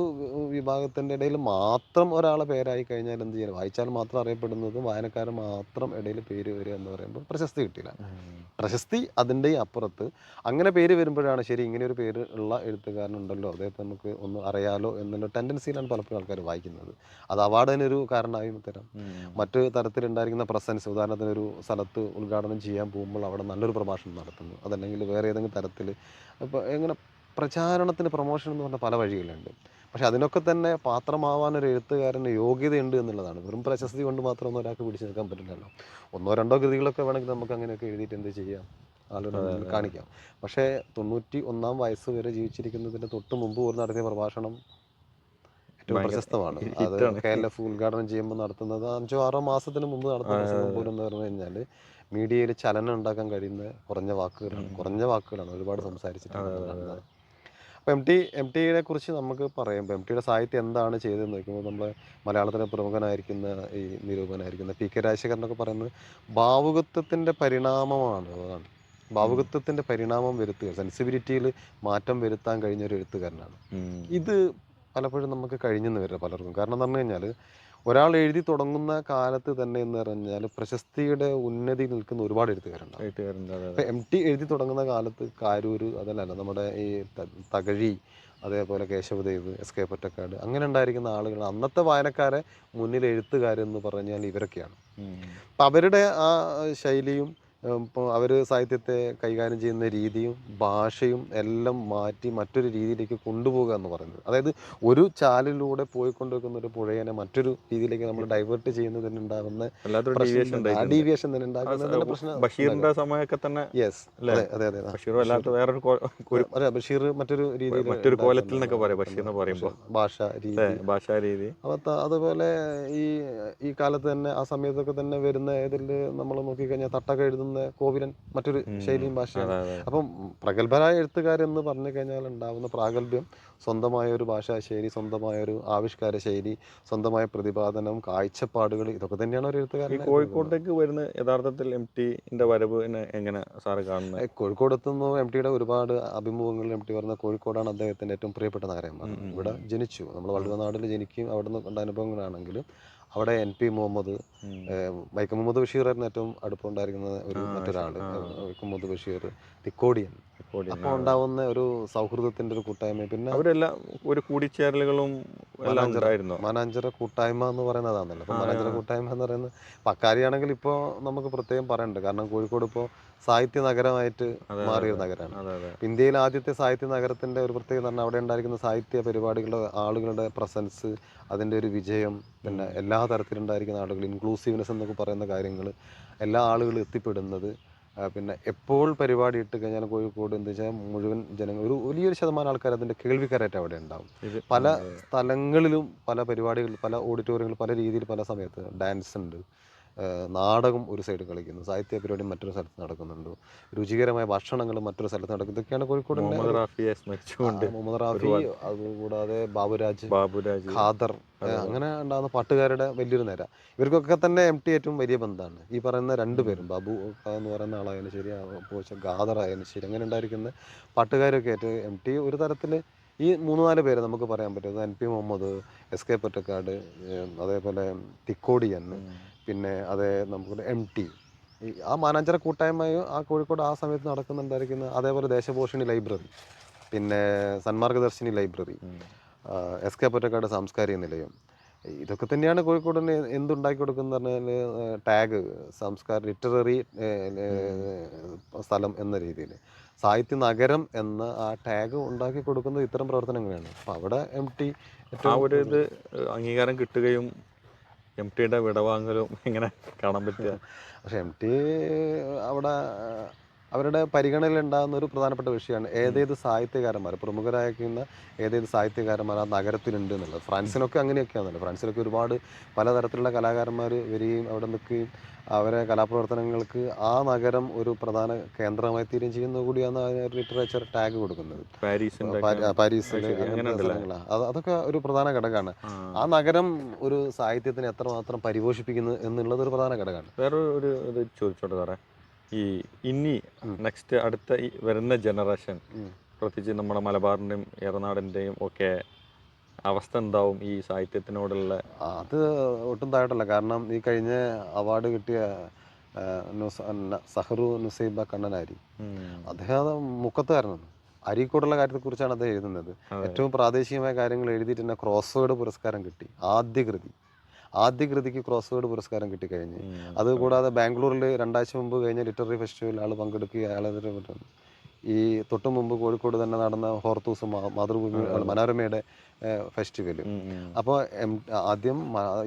വിഭാഗത്തിൻ്റെ ഇടയിൽ മാത്രം ഒരാളെ പേരായി കഴിഞ്ഞാൽ എന്ത് ചെയ്യാൻ, വായിച്ചാൽ മാത്രം അറിയപ്പെടുന്നത് വായനക്കാരൻ മാത്രം ഇടയിൽ പേര് വരിക എന്ന് പറയുമ്പോൾ പ്രശസ്തി കിട്ടില്ല. പ്രശസ്തി അതിൻ്റെ അപ്പുറത്ത് അങ്ങനെ പേര് വരുമ്പോഴാണ് ശരി, ഇങ്ങനെ ഒരു പേര് ഉള്ള എഴുത്തുകാരനുണ്ടല്ലോ, അദ്ദേഹത്തെ നമുക്ക് ഒന്ന് അറിയാലോ എന്നുള്ള ടെൻഡൻസിയിലാണ് പലപ്പോഴും ആൾക്കാർ വായിക്കുന്നത്. അത് അവാർഡിനൊരു കാരണമായി തരാം. മറ്റ് തരത്തിലുണ്ടായിരിക്കുന്ന പ്രസൻസ്, ഉദാഹരണത്തിന് ഒരു സ്ഥലത്ത് ഉദ്ഘാടനം ചെയ്യാൻ പോകുമ്പോൾ അവിടെ നല്ലൊരു പ്രഭാഷണം നടത്തുന്നു, അതല്ലെങ്കിൽ വേറെ ഏതെങ്കിലും തരത്തിൽ ഇപ്പോൾ എങ്ങനെ പ്രചാരണത്തിന് പ്രൊമോഷൻ എന്ന് പറഞ്ഞാൽ പല വഴികളുണ്ട്. പക്ഷെ അതിനൊക്കെ തന്നെ പാത്രമാവാനൊരു എഴുത്തുകാരന് യോഗ്യതയുണ്ട് എന്നുള്ളതാണ്. വെറും പ്രശസ്തി കൊണ്ട് മാത്രമൊന്നും ഒരാൾക്ക് പിടിച്ചു നിൽക്കാൻ പറ്റില്ലല്ലോ. 1-2 കൃതികളൊക്കെ വേണമെങ്കിൽ നമുക്ക് അങ്ങനെയൊക്കെ എഴുതിയിട്ട് എന്ത് ചെയ്യാം, ആളുകൾ കാണിക്കാം. പക്ഷേ 91-ാം വയസ്സ് വരെ ജീവിച്ചിരിക്കുന്നതിന് തൊട്ട് മുമ്പ് ഒരു നടത്തിയ പ്രഭാഷണം ഏറ്റവും പ്രശസ്തമാണ്. അത് KLF ഉദ്ഘാടനം ചെയ്യുമ്പോൾ നടത്തുന്നത് 5-6 മാസത്തിന് മുമ്പ് നടത്തുന്ന പ്രസംഗം പോലും എന്ന് പറഞ്ഞു കഴിഞ്ഞാൽ മീഡിയയിൽ ചലനം ഉണ്ടാക്കാൻ കഴിയുന്ന കുറഞ്ഞ വാക്കുകളാണ് ഒരുപാട് സംസാരിച്ചിട്ടുള്ളത്. അപ്പോൾ എം ടിയെ കുറിച്ച് നമുക്ക് പറയുമ്പോൾ എം ടിയുടെ സാഹിത്യം എന്താണ് ചെയ്തതെന്ന് നോക്കുമ്പോൾ നമ്മൾ മലയാളത്തിലെ പ്രമുഖനായിരിക്കുന്ന ഈ നിരൂപനായിരിക്കുന്ന PK രാജശേഖരനൊക്കെ പറയുന്നത് ഭാവുകത്വത്തിൻ്റെ പരിണാമമാണ്. അതാണ് ഭാവുകത്വത്തിൻ്റെ പരിണാമം വരുത്തുക, സെൻസിബിലിറ്റിയിൽ മാറ്റം വരുത്താൻ കഴിഞ്ഞൊരു എഴുത്തുകാരനാണ്. ഇത് പലപ്പോഴും നമുക്ക് കഴിഞ്ഞെന്ന് വരില്ല പലർക്കും. കാരണം എന്ന് പറഞ്ഞു കഴിഞ്ഞാൽ ഒരാൾ എഴുതി തുടങ്ങുന്ന കാലത്ത് തന്നെ എന്ന് പറഞ്ഞാൽ പ്രശസ്തിയുടെ ഉന്നതി നിൽക്കുന്ന ഒരുപാട് എഴുത്തുകാരുണ്ടാവും. ഇപ്പം എം ടി എഴുതി തുടങ്ങുന്ന കാലത്ത് കാരൂര്, അതല്ല നമ്മുടെ ഈ തകഴി, അതേപോലെ കേശവദേവ്, SK പൊറ്റക്കാട്, അങ്ങനെ ഉണ്ടായിരിക്കുന്ന ആളുകൾ അന്നത്തെ വായനക്കാരെ മുന്നിൽ എഴുത്തുകാരെന്ന് പറഞ്ഞാൽ ഇവരൊക്കെയാണ്. അപ്പം അവരുടെ ആ ശൈലിയും ഇപ്പോൾ അവർ സാഹിത്യത്തെ കൈകാര്യം ചെയ്യുന്ന രീതിയും ഭാഷയും എല്ലാം മാറ്റി മറ്റൊരു രീതിയിലേക്ക് കൊണ്ടുപോകുക എന്ന് പറയുന്നത്, അതായത് ഒരു ചാലിലൂടെ പോയിക്കൊണ്ടിരിക്കുന്ന ഒരു പുഴയെ മറ്റൊരു രീതിയിലേക്ക് നമ്മൾ ഡൈവേർട്ട് ചെയ്യുന്നതിനുണ്ടാകുന്ന ഡീവിയേഷൻ തന്നെ ഉണ്ടാകുന്നതിൻ്റെ പ്രശ്നം. ബഷീറിന്റെ സമയമൊക്കെ തന്നെ. യെസ്, അതെ. ബഷീർ മറ്റൊരു രീതിയിൽ, മറ്റൊരു കോലത്തിൽ എന്നൊക്കെ പറയാം ബഷീറിനെ പറയുമ്പോൾ, ഭാഷാ രീതി. അതുപോലെ ഈ കാലത്ത് തന്നെ ആ സമയത്തൊക്കെ തന്നെ വരുന്ന ഏതിൽ നമ്മൾ നോക്കിക്കഴിഞ്ഞാൽ തട്ടൊക്കെ എഴുതുന്ന കോവിലൻ മറ്റൊരു ശൈലിയും ഭാഷയാണ്. അപ്പം പ്രഗത്ഭരായ എഴുത്തുകാരെന്ന് പറഞ്ഞു കഴിഞ്ഞാൽ ഉണ്ടാകുന്ന പ്രാഗൽഭ്യം, സ്വന്തമായ ഒരു ഭാഷാശൈലി, സ്വന്തമായൊരു ആവിഷ്കാര ശൈലി, സ്വന്തമായ പ്രതിപാദനം, കാഴ്ചപ്പാടുകൾ, ഇതൊക്കെ തന്നെയാണ് ഒരു എഴുത്തുകാരൻ. കോഴിക്കോട്ടേക്ക് വരുന്ന യഥാർത്ഥത്തിൽ എം ടിന്റെ വരവ് എങ്ങനെ സാറ് കാണുന്നത്? കോഴിക്കോടെത്തുന്നു എം ടിയുടെ ഒരുപാട് അഭിമുഖങ്ങളിൽ എം ടി പറഞ്ഞ കോഴിക്കോടാണ് അദ്ദേഹത്തിൻ്റെ ഏറ്റവും പ്രിയപ്പെട്ട നഗരം. ഇവിടെ ജനിച്ചു, നമ്മൾ വള്ളുവനാടിൽ ജനിക്കും, അവിടെ നിന്ന് കണ്ട അനുഭവങ്ങളാണെങ്കിലും അവിടെ NP മുഹമ്മദ്, വൈക്കം മുഹമ്മദ് ബഷീറായിരുന്നു ഏറ്റവും അടുപ്പമുണ്ടായിരിക്കുന്ന ഒരു മറ്റൊരാൾ. വൈക്കം മുഹമ്മദ് ബഷീർ, തിക്കോടിയൻ, അപ്പോൾ ഉണ്ടാവുന്ന ഒരു സൗഹൃദത്തിൻ്റെ ഒരു കൂട്ടായ്മ. പിന്നെ അവരെല്ലാം ഒരു കൂടിച്ചേരലുകളും എല്ലാം ഉണ്ടായിരുന്നു. മാനാഞ്ചിറ കൂട്ടായ്മ എന്ന് പറയുന്നതാണല്ലോ. അപ്പോൾ മാനാഞ്ചിറ കൂട്ടായ്മ എന്ന് പറയുന്നത് പക്കാരിയാണെങ്കിൽ ഇപ്പോൾ നമുക്ക് പ്രത്യേകം പറയണ്ട്. കാരണം കോഴിക്കോട് ഇപ്പോൾ സാഹിത്യ നഗരമായിട്ട് മാറിയൊരു നഗരമാണ്. അതെ അതെ. ഇന്ത്യയിലെ ആദ്യത്തെ സാഹിത്യ നഗരത്തിൻ്റെ ഒരു പ്രത്യേകത എന്ന് പറഞ്ഞാൽ അവിടെ ഉണ്ടായിരിക്കുന്ന സാഹിത്യ പരിപാടികളുടെ ആളുകളുടെ പ്രസൻസ്, അതിൻ്റെ ഒരു വിജയം, പിന്നെ എല്ലാ തരത്തിലുണ്ടായിരിക്കുന്ന ആളുകൾ, ഇൻക്ലൂസീവ്നെസ് എന്നൊക്കെ പറയുന്ന കാര്യങ്ങൾ, എല്ലാ ആളുകളും എത്തിപ്പെടുന്നത്, പിന്നെ എപ്പോൾ പരിപാടി ഇട്ട് കഴിഞ്ഞാൽ കോഴിക്കോട് എന്താ വെച്ചാൽ മുഴുവൻ ജനങ്ങൾ ഒരു വലിയൊരു ശതമാനം ആൾക്കാർ അതിൻ്റെ കേൾവിക്കാരായിട്ട് അവിടെ ഉണ്ടാവും. പല സ്ഥലങ്ങളിലും പല പരിപാടികൾ, പല ഓഡിറ്റോറിയങ്ങൾ, പല രീതിയിൽ പല സമയത്ത് ഡാൻസ് ഉണ്ട്, നാടകം ഒരു സൈഡ് കളിക്കുന്നു, സാഹിത്യ പരിപാടി മറ്റൊരു സ്ഥലത്ത് നടക്കുന്നുണ്ട്, രുചികരമായ ഭക്ഷണങ്ങൾ മറ്റൊരു സ്ഥലത്ത് നടക്കുന്നു. ഇതൊക്കെയാണ് കോഴിക്കോടിൻ്റെ മുഹമ്മദ് റാഫി, അതുകൂടാതെ ബാബുരാജ്, ഖാദർ, അങ്ങനെ ഉണ്ടാകുന്ന പാട്ടുകാരുടെ വലിയൊരു നിര. ഇവർക്കൊക്കെ തന്നെ MT ഏറ്റവും വലിയ ബന്ധമാണ്. ഈ പറയുന്ന രണ്ടുപേരും, ബാബു എന്ന് പറയുന്ന ആളായാലും ശരി, ഖാദർ ആയാലും ശരി, അങ്ങനെ ഉണ്ടായിരിക്കുന്ന പാട്ടുകാരൊക്കെ ആയിട്ട് MT ഒരു തരത്തിൽ ഈ 3-4 പേര് നമുക്ക് പറയാൻ പറ്റും. NP മുഹമ്മദ്, SK പൊറ്റക്കാട്, അതേപോലെ തിക്കോടിയൻ, പിന്നെ അതേ നമുക്ക് MT, ഈ ആ മാനാഞ്ചിറ കൂട്ടായ്മയും ആ കോഴിക്കോട് ആ സമയത്ത് നടക്കുന്നുണ്ടായിരിക്കുന്ന, അതേപോലെ ദേശപോഷിണി ലൈബ്രറി, പിന്നെ സന്മാർഗദർശിനി ലൈബ്രറി, SK പൊറ്റക്കാട് സാംസ്കാരിക നിലയം, ഇതൊക്കെ തന്നെയാണ് കോഴിക്കോടിന് എന്തുണ്ടാക്കി കൊടുക്കുന്നത് പറഞ്ഞാൽ ടാഗ് ലിറ്റററി സ്ഥലം എന്ന രീതിയിൽ സാഹിത്യ നഗരം എന്ന ആ ടാഗ് ഉണ്ടാക്കി കൊടുക്കുന്നത് ഇത്തരം പ്രവർത്തനങ്ങളാണ്. അപ്പം അവിടെ MT ആ ഒരു ഇത് അംഗീകാരം കിട്ടുകയും MTയുടെ വിടവാങ്ങലും എങ്ങനെ കാണാൻ പറ്റുക. പക്ഷെ MT അവിടെ അവരുടെ പരിഗണനയിൽ ഉണ്ടാകുന്ന ഒരു പ്രധാനപ്പെട്ട വിഷയമാണ് ഏതേത് സാഹിത്യകാരന്മാർ, പ്രമുഖരായിരിക്കുന്ന ഏതേത് സാഹിത്യകാരന്മാർ ആ നഗരത്തിലുണ്ട് എന്നുള്ളത്. ഫ്രാൻസിലൊക്കെ അങ്ങനെയൊക്കെയാണല്ലോ. ഫ്രാൻസിലൊക്കെ ഒരുപാട് പലതരത്തിലുള്ള കലാകാരന്മാർ വരികയും അവിടെ നിൽക്കുകയും അവരെ കലാപ്രവർത്തനങ്ങൾക്ക് ആ നഗരം ഒരു പ്രധാന കേന്ദ്രമായി തീരുകയും ചെയ്യുന്നത് കൂടിയാണ് ലിറ്ററേച്ചർ ടാഗ് കൊടുക്കുന്നത്. പാരീസിൽ അതൊക്കെ ഒരു പ്രധാന ഘടകമാണ്. ആ നഗരം ഒരു സാഹിത്യത്തിന് എത്രമാത്രം പരിപോഷിപ്പിക്കുന്നു എന്നുള്ളത് ഒരു പ്രധാന ഘടകമാണ്. വേറെ ഒരു ഇത് ചോദിച്ചോട്ടെ സാറേ, ഈ ഇനി നെക്സ്റ്റ് അടുത്ത ഈ വരുന്ന ജനറേഷൻ, പ്രത്യേകിച്ച് നമ്മുടെ മലബാറിൻ്റെയും ഏറനാടിൻ്റെയും ഒക്കെ അവസ്ഥ എന്താവും ഈ സാഹിത്യത്തിനോടുള്ള? അത് ഒട്ടും താഴട്ടല്ല. കാരണം ഈ കഴിഞ്ഞ അവാർഡ് കിട്ടിയ സഹറു നുസൈബ കണ്ണനാരി, അദ്ദേഹം മുക്കത്തുകാരനാണ്. അരീക്കോടുള്ള കാര്യത്തെക്കുറിച്ചാണ് അദ്ദേഹം എഴുതുന്നത്. ഏറ്റവും പ്രാദേശികമായ കാര്യങ്ങൾ എഴുതിയിട്ട് തന്നെ ക്രോസ് വേർഡ് പുരസ്കാരം കിട്ടി. ആദ്യ കൃതിക്ക് ക്രോസ് വേർഡ് പുരസ്കാരം കിട്ടിക്കഴിഞ്ഞ്. അതുകൂടാതെ ബാംഗ്ലൂരിൽ 2 ആഴ്ച മുമ്പ് കഴിഞ്ഞ ലിറ്റററി ഫെസ്റ്റിവൽ ആൾ പങ്കെടുക്കുക. ഈ തൊട്ട് മുമ്പ് കോഴിക്കോട് തന്നെ നടന്ന ഹോർത്തൂസ് മാതൃഭൂമി മനോരമയുടെ ഫെസ്റ്റിവൽ. അപ്പോൾ ആദ്യം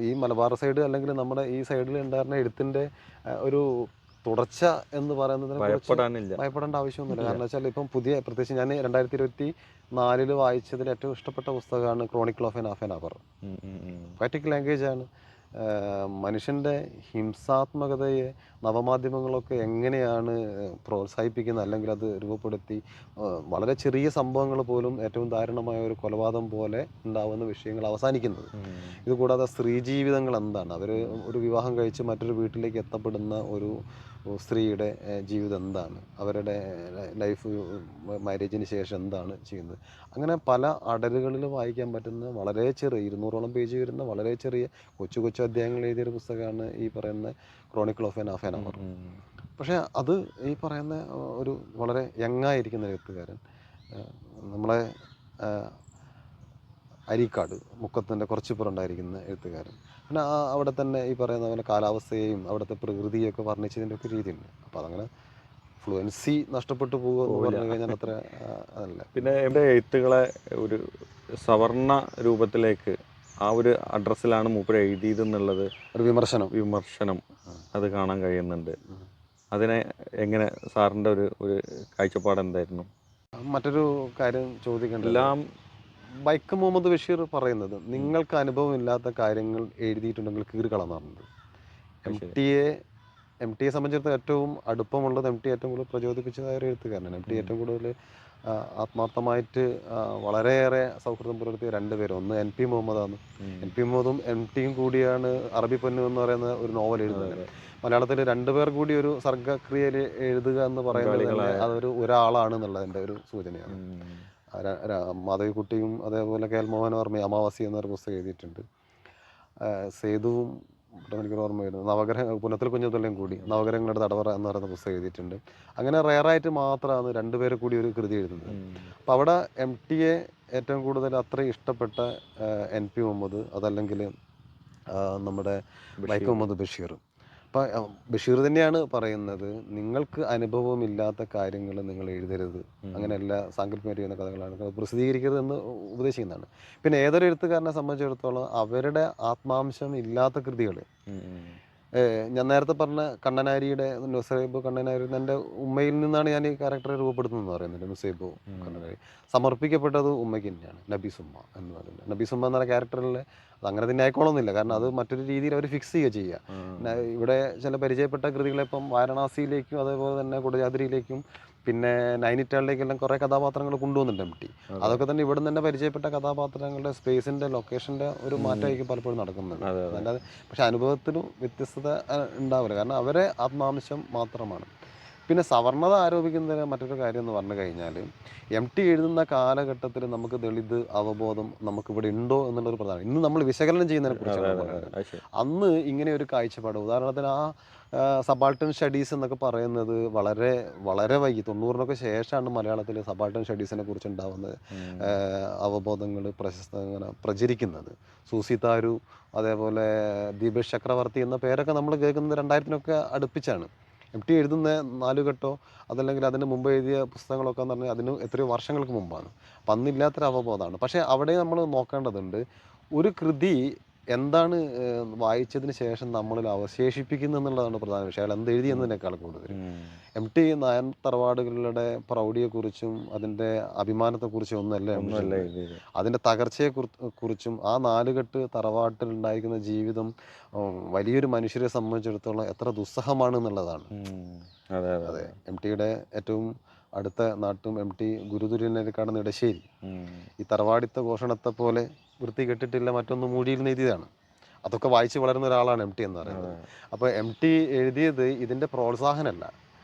ഈ മലബാർ സൈഡ് അല്ലെങ്കിൽ നമ്മുടെ ഈ സൈഡിൽ ഉണ്ടായിരുന്ന എഴുത്തിൻ്റെ ഒരു തുടർച്ച എന്ന് പറയുന്നതിനെ ഭയപ്പെടേണ്ട ആവശ്യമൊന്നുമില്ല. കാരണം വെച്ചാൽ ഇപ്പം പ്രത്യേകിച്ച് ഞാൻ 2024 വായിച്ചതിൽ ഏറ്റവും ഇഷ്ടപ്പെട്ട പുസ്തകമാണ് Chronicle of half an hour. Poetic ലാംഗ്വേജാണ്. മനുഷ്യൻ്റെ ഹിംസാത്മകതയെ നവമാധ്യമങ്ങളൊക്കെ എങ്ങനെയാണ് പ്രോത്സാഹിപ്പിക്കുന്നത്, അല്ലെങ്കിൽ അത് രൂപപ്പെടുത്തി വളരെ ചെറിയ സംഭവങ്ങൾ പോലും ഏറ്റവും ദാരുണമായ ഒരു കൊലപാതകം പോലെ ഉണ്ടാവുന്ന വിഷയങ്ങൾ അവസാനിക്കുന്നത്. ഇതുകൂടാതെ സ്ത്രീ ജീവിതങ്ങൾ എന്താണ്, അവർ ഒരു വിവാഹം കഴിച്ച് മറ്റൊരു വീട്ടിലേക്ക് എത്തപ്പെടുന്ന ഒരു സ്ത്രീയുടെ ജീവിതം എന്താണ്, അവരുടെ ലൈഫ് മാരേജിന് ശേഷം എന്താണ് ചെയ്യുന്നത്, അങ്ങനെ പല അടലുകളിൽ വായിക്കാൻ പറ്റുന്ന വളരെ ചെറിയ 200ഓളം പേജ് വരുന്ന വളരെ ചെറിയ കൊച്ചു അധ്യായങ്ങൾ എഴുതിയൊരു പുസ്തകമാണ് ഈ പറയുന്ന Chronicle of half an hour. പക്ഷേ അത് ഈ പറയുന്ന ഒരു വളരെ യങ്ങായിരിക്കുന്ന എഴുത്തുകാരൻ, നമ്മളെ അരീക്കാട് മുക്കത്തിൻ്റെ കുറച്ചിപ്പുറമുണ്ടായിരിക്കുന്ന എഴുത്തുകാരൻ, പിന്നെ അവിടെ തന്നെ ഈ പറയുന്ന പോലെ കാലാവസ്ഥയെയും അവിടുത്തെ പ്രകൃതിയൊക്കെ വർണ്ണിച്ചതിൻ്റെ ഒക്കെ രീതിയുണ്ട്. അപ്പോൾ അതങ്ങനെ ഫ്ലുവൻസി നഷ്ടപ്പെട്ടു പോകുമെന്ന് പറഞ്ഞു കഴിഞ്ഞാൽ അത്ര അതല്ല. പിന്നെ എൻ്റെ എഴുത്തുകളെ ഒരു സവർണ രൂപത്തിലേക്ക് ആ ഒരു അഡ്രസ്സിലാണ് മൂപ്പര് എഴുതിയതെന്നുള്ളത് ഒരു വിമർശനം അത് കാണാൻ കഴിയുന്നുണ്ട്. അതിനെ എങ്ങനെ സാറിൻ്റെ ഒരു കാഴ്ചപ്പാട് എന്തായിരുന്നു? മറ്റൊരു കാര്യം ചോദിക്കേണ്ടത്, വൈക്കം മുഹമ്മദ് ബഷീർ പറയുന്നത് നിങ്ങൾക്ക് അനുഭവമില്ലാത്ത കാര്യങ്ങൾ എഴുതിയിട്ടുണ്ടെങ്കിൽ കീറിക്കളന്നാറുണ്ട്. MT സംബന്ധിച്ചിടത്തോളം ഏറ്റവും അടുപ്പമുള്ളത് MT ഏറ്റവും കൂടുതൽ പ്രചോദിപ്പിച്ചതായ ഒരു എഴുത്തുകാരനാണ്. MT ഏറ്റവും കൂടുതൽ ആത്മാർത്ഥമായിട്ട് വളരെയേറെ സൗഹൃദം പുലർത്തിയ 2 പേര്, ഒന്ന് NP മുഹമ്മദാണ്. NP മുഹമ്മദും MTയും കൂടിയാണ് അറബി പൊന്നു എന്ന് പറയുന്ന ഒരു നോവൽ എഴുതുന്നത്. മലയാളത്തിൽ 2 പേർ കൂടി ഒരു സർഗക്രിയയിൽ എഴുതുക എന്ന് പറയുന്നത് തന്നെ അതൊരു ഒരാളാണ് എന്നുള്ളതിൻ്റെ ഒരു സൂചനയാണ്. മാധവിക്കുട്ടിയും അതേപോലെ KL മോഹനവർമ്മ അമാവാസി എന്നൊരു പുസ്തകം എഴുതിയിട്ടുണ്ട്. സേതുവും പെട്ടെന്ന് എനിക്കൊരു ഓർമ്മ വരുന്നത് നവഗ്രഹ പുനത്തിൽ കുഞ്ഞുതെല്ലാം കൂടി നവഗ്രഹങ്ങളുടെ തടവറ എന്ന് പറയുന്ന പുസ്തകം എഴുതിയിട്ടുണ്ട്. അങ്ങനെ റെയറായിട്ട് മാത്രമാണ് രണ്ടുപേരെ കൂടി ഒരു കൃതി എഴുതുന്നത്. അപ്പോൾ അവിടെ എം ടിയെ ഏറ്റവും കൂടുതൽ അത്രയും ഇഷ്ടപ്പെട്ട NP മുഹമ്മദ്, അതല്ലെങ്കിൽ നമ്മുടെ വൈക്കം മുഹമ്മദ് ബഷീർ. അപ്പം ബഷീർ തന്നെയാണ് പറയുന്നത്, നിങ്ങൾക്ക് അനുഭവമില്ലാത്ത കാര്യങ്ങൾ നിങ്ങൾ എഴുതരുത്, അങ്ങനെയല്ല സാങ്കല്പികമായിട്ട് ചെയ്യുന്ന കഥകളാണ് പ്രസിദ്ധീകരിക്കരുത് എന്ന് ഉപദേശിക്കുന്നതാണ്. പിന്നെ ഏതൊരു എഴുത്തുകാരനെ സംബന്ധിച്ചിടത്തോളം അവരുടെ ആത്മാംശം ഇല്ലാത്ത കൃതികൾ, ഞാൻ നേരത്തെ പറഞ്ഞ കണ്ണനാരിയുടെ നുസൈബ് കണ്ണനാരി എൻ്റെ ഉമ്മയിൽ നിന്നാണ് ഞാൻ ഈ ക്യാരക്ടറെ രൂപപ്പെടുത്തുന്നത് പറയുന്നുണ്ട്. നുസൈബ് കണ്ണനാരി സമർപ്പിക്കപ്പെട്ടത് ഉമ്മയ്ക്ക് തന്നെയാണ്. നബീസുമ്മ എന്ന് പറയുന്നത്, നബീസുമ്മ എന്ന ക്യാരക്ടറിൽ അത് അങ്ങനെ തന്നെ ആയിക്കോളന്നില്ല, കാരണം അത് മറ്റൊരു രീതിയിൽ അവർ ഫിക്സ് ചെയ്യുക. ഇവിടെ ചില പരിചയപ്പെട്ട കൃതികളെ ഇപ്പം വാരണാസിയിലേക്കും അതേപോലെ തന്നെ കുടജാദ്രിയിലേക്കും പിന്നെ നൈനിറ്റാളിലേക്കെല്ലാം കുറേ കഥാപാത്രങ്ങൾ കൊണ്ടുവന്നിട്ടുണ്ട് MT. അതൊക്കെ തന്നെ ഇവിടെ നിന്ന് തന്നെ പരിചയപ്പെട്ട കഥാപാത്രങ്ങളുടെ സ്പേസിൻ്റെ ലൊക്കേഷൻ്റെ ഒരു മാറ്റമായിരിക്കും പലപ്പോഴും നടക്കുന്നത്. അല്ലാതെ പക്ഷെ അനുഭവത്തിലും വ്യത്യസ്തത ഉണ്ടാവില്ല, കാരണം അവരെ ആത്മാംശം മാത്രമാണ്. പിന്നെ സവർണത ആരോപിക്കുന്നതിന് മറ്റൊരു കാര്യം എന്ന് പറഞ്ഞു കഴിഞ്ഞാൽ, MT എഴുതുന്ന കാലഘട്ടത്തിൽ നമുക്ക് ദളിത് അവബോധം നമുക്കിവിടെ ഉണ്ടോ എന്നുള്ളൊരു പ്രധാനം ഇന്ന് നമ്മൾ വിശകലനം ചെയ്യുന്നതിനെ കുറിച്ചാണ്. അന്ന് ഇങ്ങനെ ഒരു കാഴ്ചപ്പാട്, ഉദാഹരണത്തിന് സബാൾട്ടൺ സ്റ്റഡീസ് എന്നൊക്കെ പറയുന്നത് വളരെ വളരെ വൈകി 90-നൊക്കെ ശേഷമാണ് മലയാളത്തിൽ സബാൾട്ടൺ സ്റ്റഡീസിനെ കുറിച്ച് ഉണ്ടാകുന്നത് അവബോധങ്ങൾ അങ്ങനെ പ്രചരിക്കുന്നത്. സൂസി താരു, അതേപോലെ ദീപേഷ് ചക്രവർത്തി എന്ന പേരൊക്കെ നമ്മൾ കേൾക്കുന്നത് 2000-നൊക്കെ അടുപ്പിച്ചാണ്. MT എഴുതുന്ന നാലുകെട്ടോ അതല്ലെങ്കിൽ അതിന് മുമ്പ് എഴുതിയ പുസ്തകങ്ങളൊക്കെ എന്ന് പറഞ്ഞാൽ അതിന് എത്രയോ വർഷങ്ങൾക്ക് മുമ്പാണ്. അപ്പം അന്നില്ലാത്തൊരു അവബോധമാണ്. പക്ഷേ അവിടെ നമ്മൾ നോക്കേണ്ടതുണ്ട്, ഒരു കൃതി എന്താണ് വായിച്ചതിന് ശേഷം നമ്മളിൽ അവശേഷിപ്പിക്കുന്നത് എന്നുള്ളതാണ് പ്രധാന വിഷയം. അയാൾ എന്ത് എഴുതി എന്നതിനേക്കാൾ കൂടുതൽ MT നായൻ തറവാടുകളുടെ പ്രൗഢിയെക്കുറിച്ചും അതിൻ്റെ അഭിമാനത്തെക്കുറിച്ചും ഒന്നല്ല, അതിൻ്റെ തകർച്ചയെ കുറിച്ചും ആ നാലുകെട്ട് തറവാട്ടിൽ ഉണ്ടായിരിക്കുന്ന ജീവിതം വലിയൊരു മനുഷ്യരെ സംബന്ധിച്ചിടത്തോളം എത്ര ദുസ്സഹമാണ് എന്നുള്ളതാണ്. അതെ, MTയുടെ ഏറ്റവും അടുത്ത നാട്ടും MT ഗുരുതുര്യനെ കാണുന്ന ഇടശ്ശേരി ഈ തറവാടിത്ത ഘോഷണത്തെ പോലെ വൃത്തി കെട്ടിട്ടില്ല മറ്റൊന്ന് മൂടിയിൽ എഴുതിയതാണ്. അതൊക്കെ വായിച്ച് വളരുന്ന ഒരാളാണ് MT എന്ന് പറയുന്നത്. അപ്പോൾ MT എഴുതിയത് ഇതിൻ്റെ പ്രോത്സാഹനമല്ല,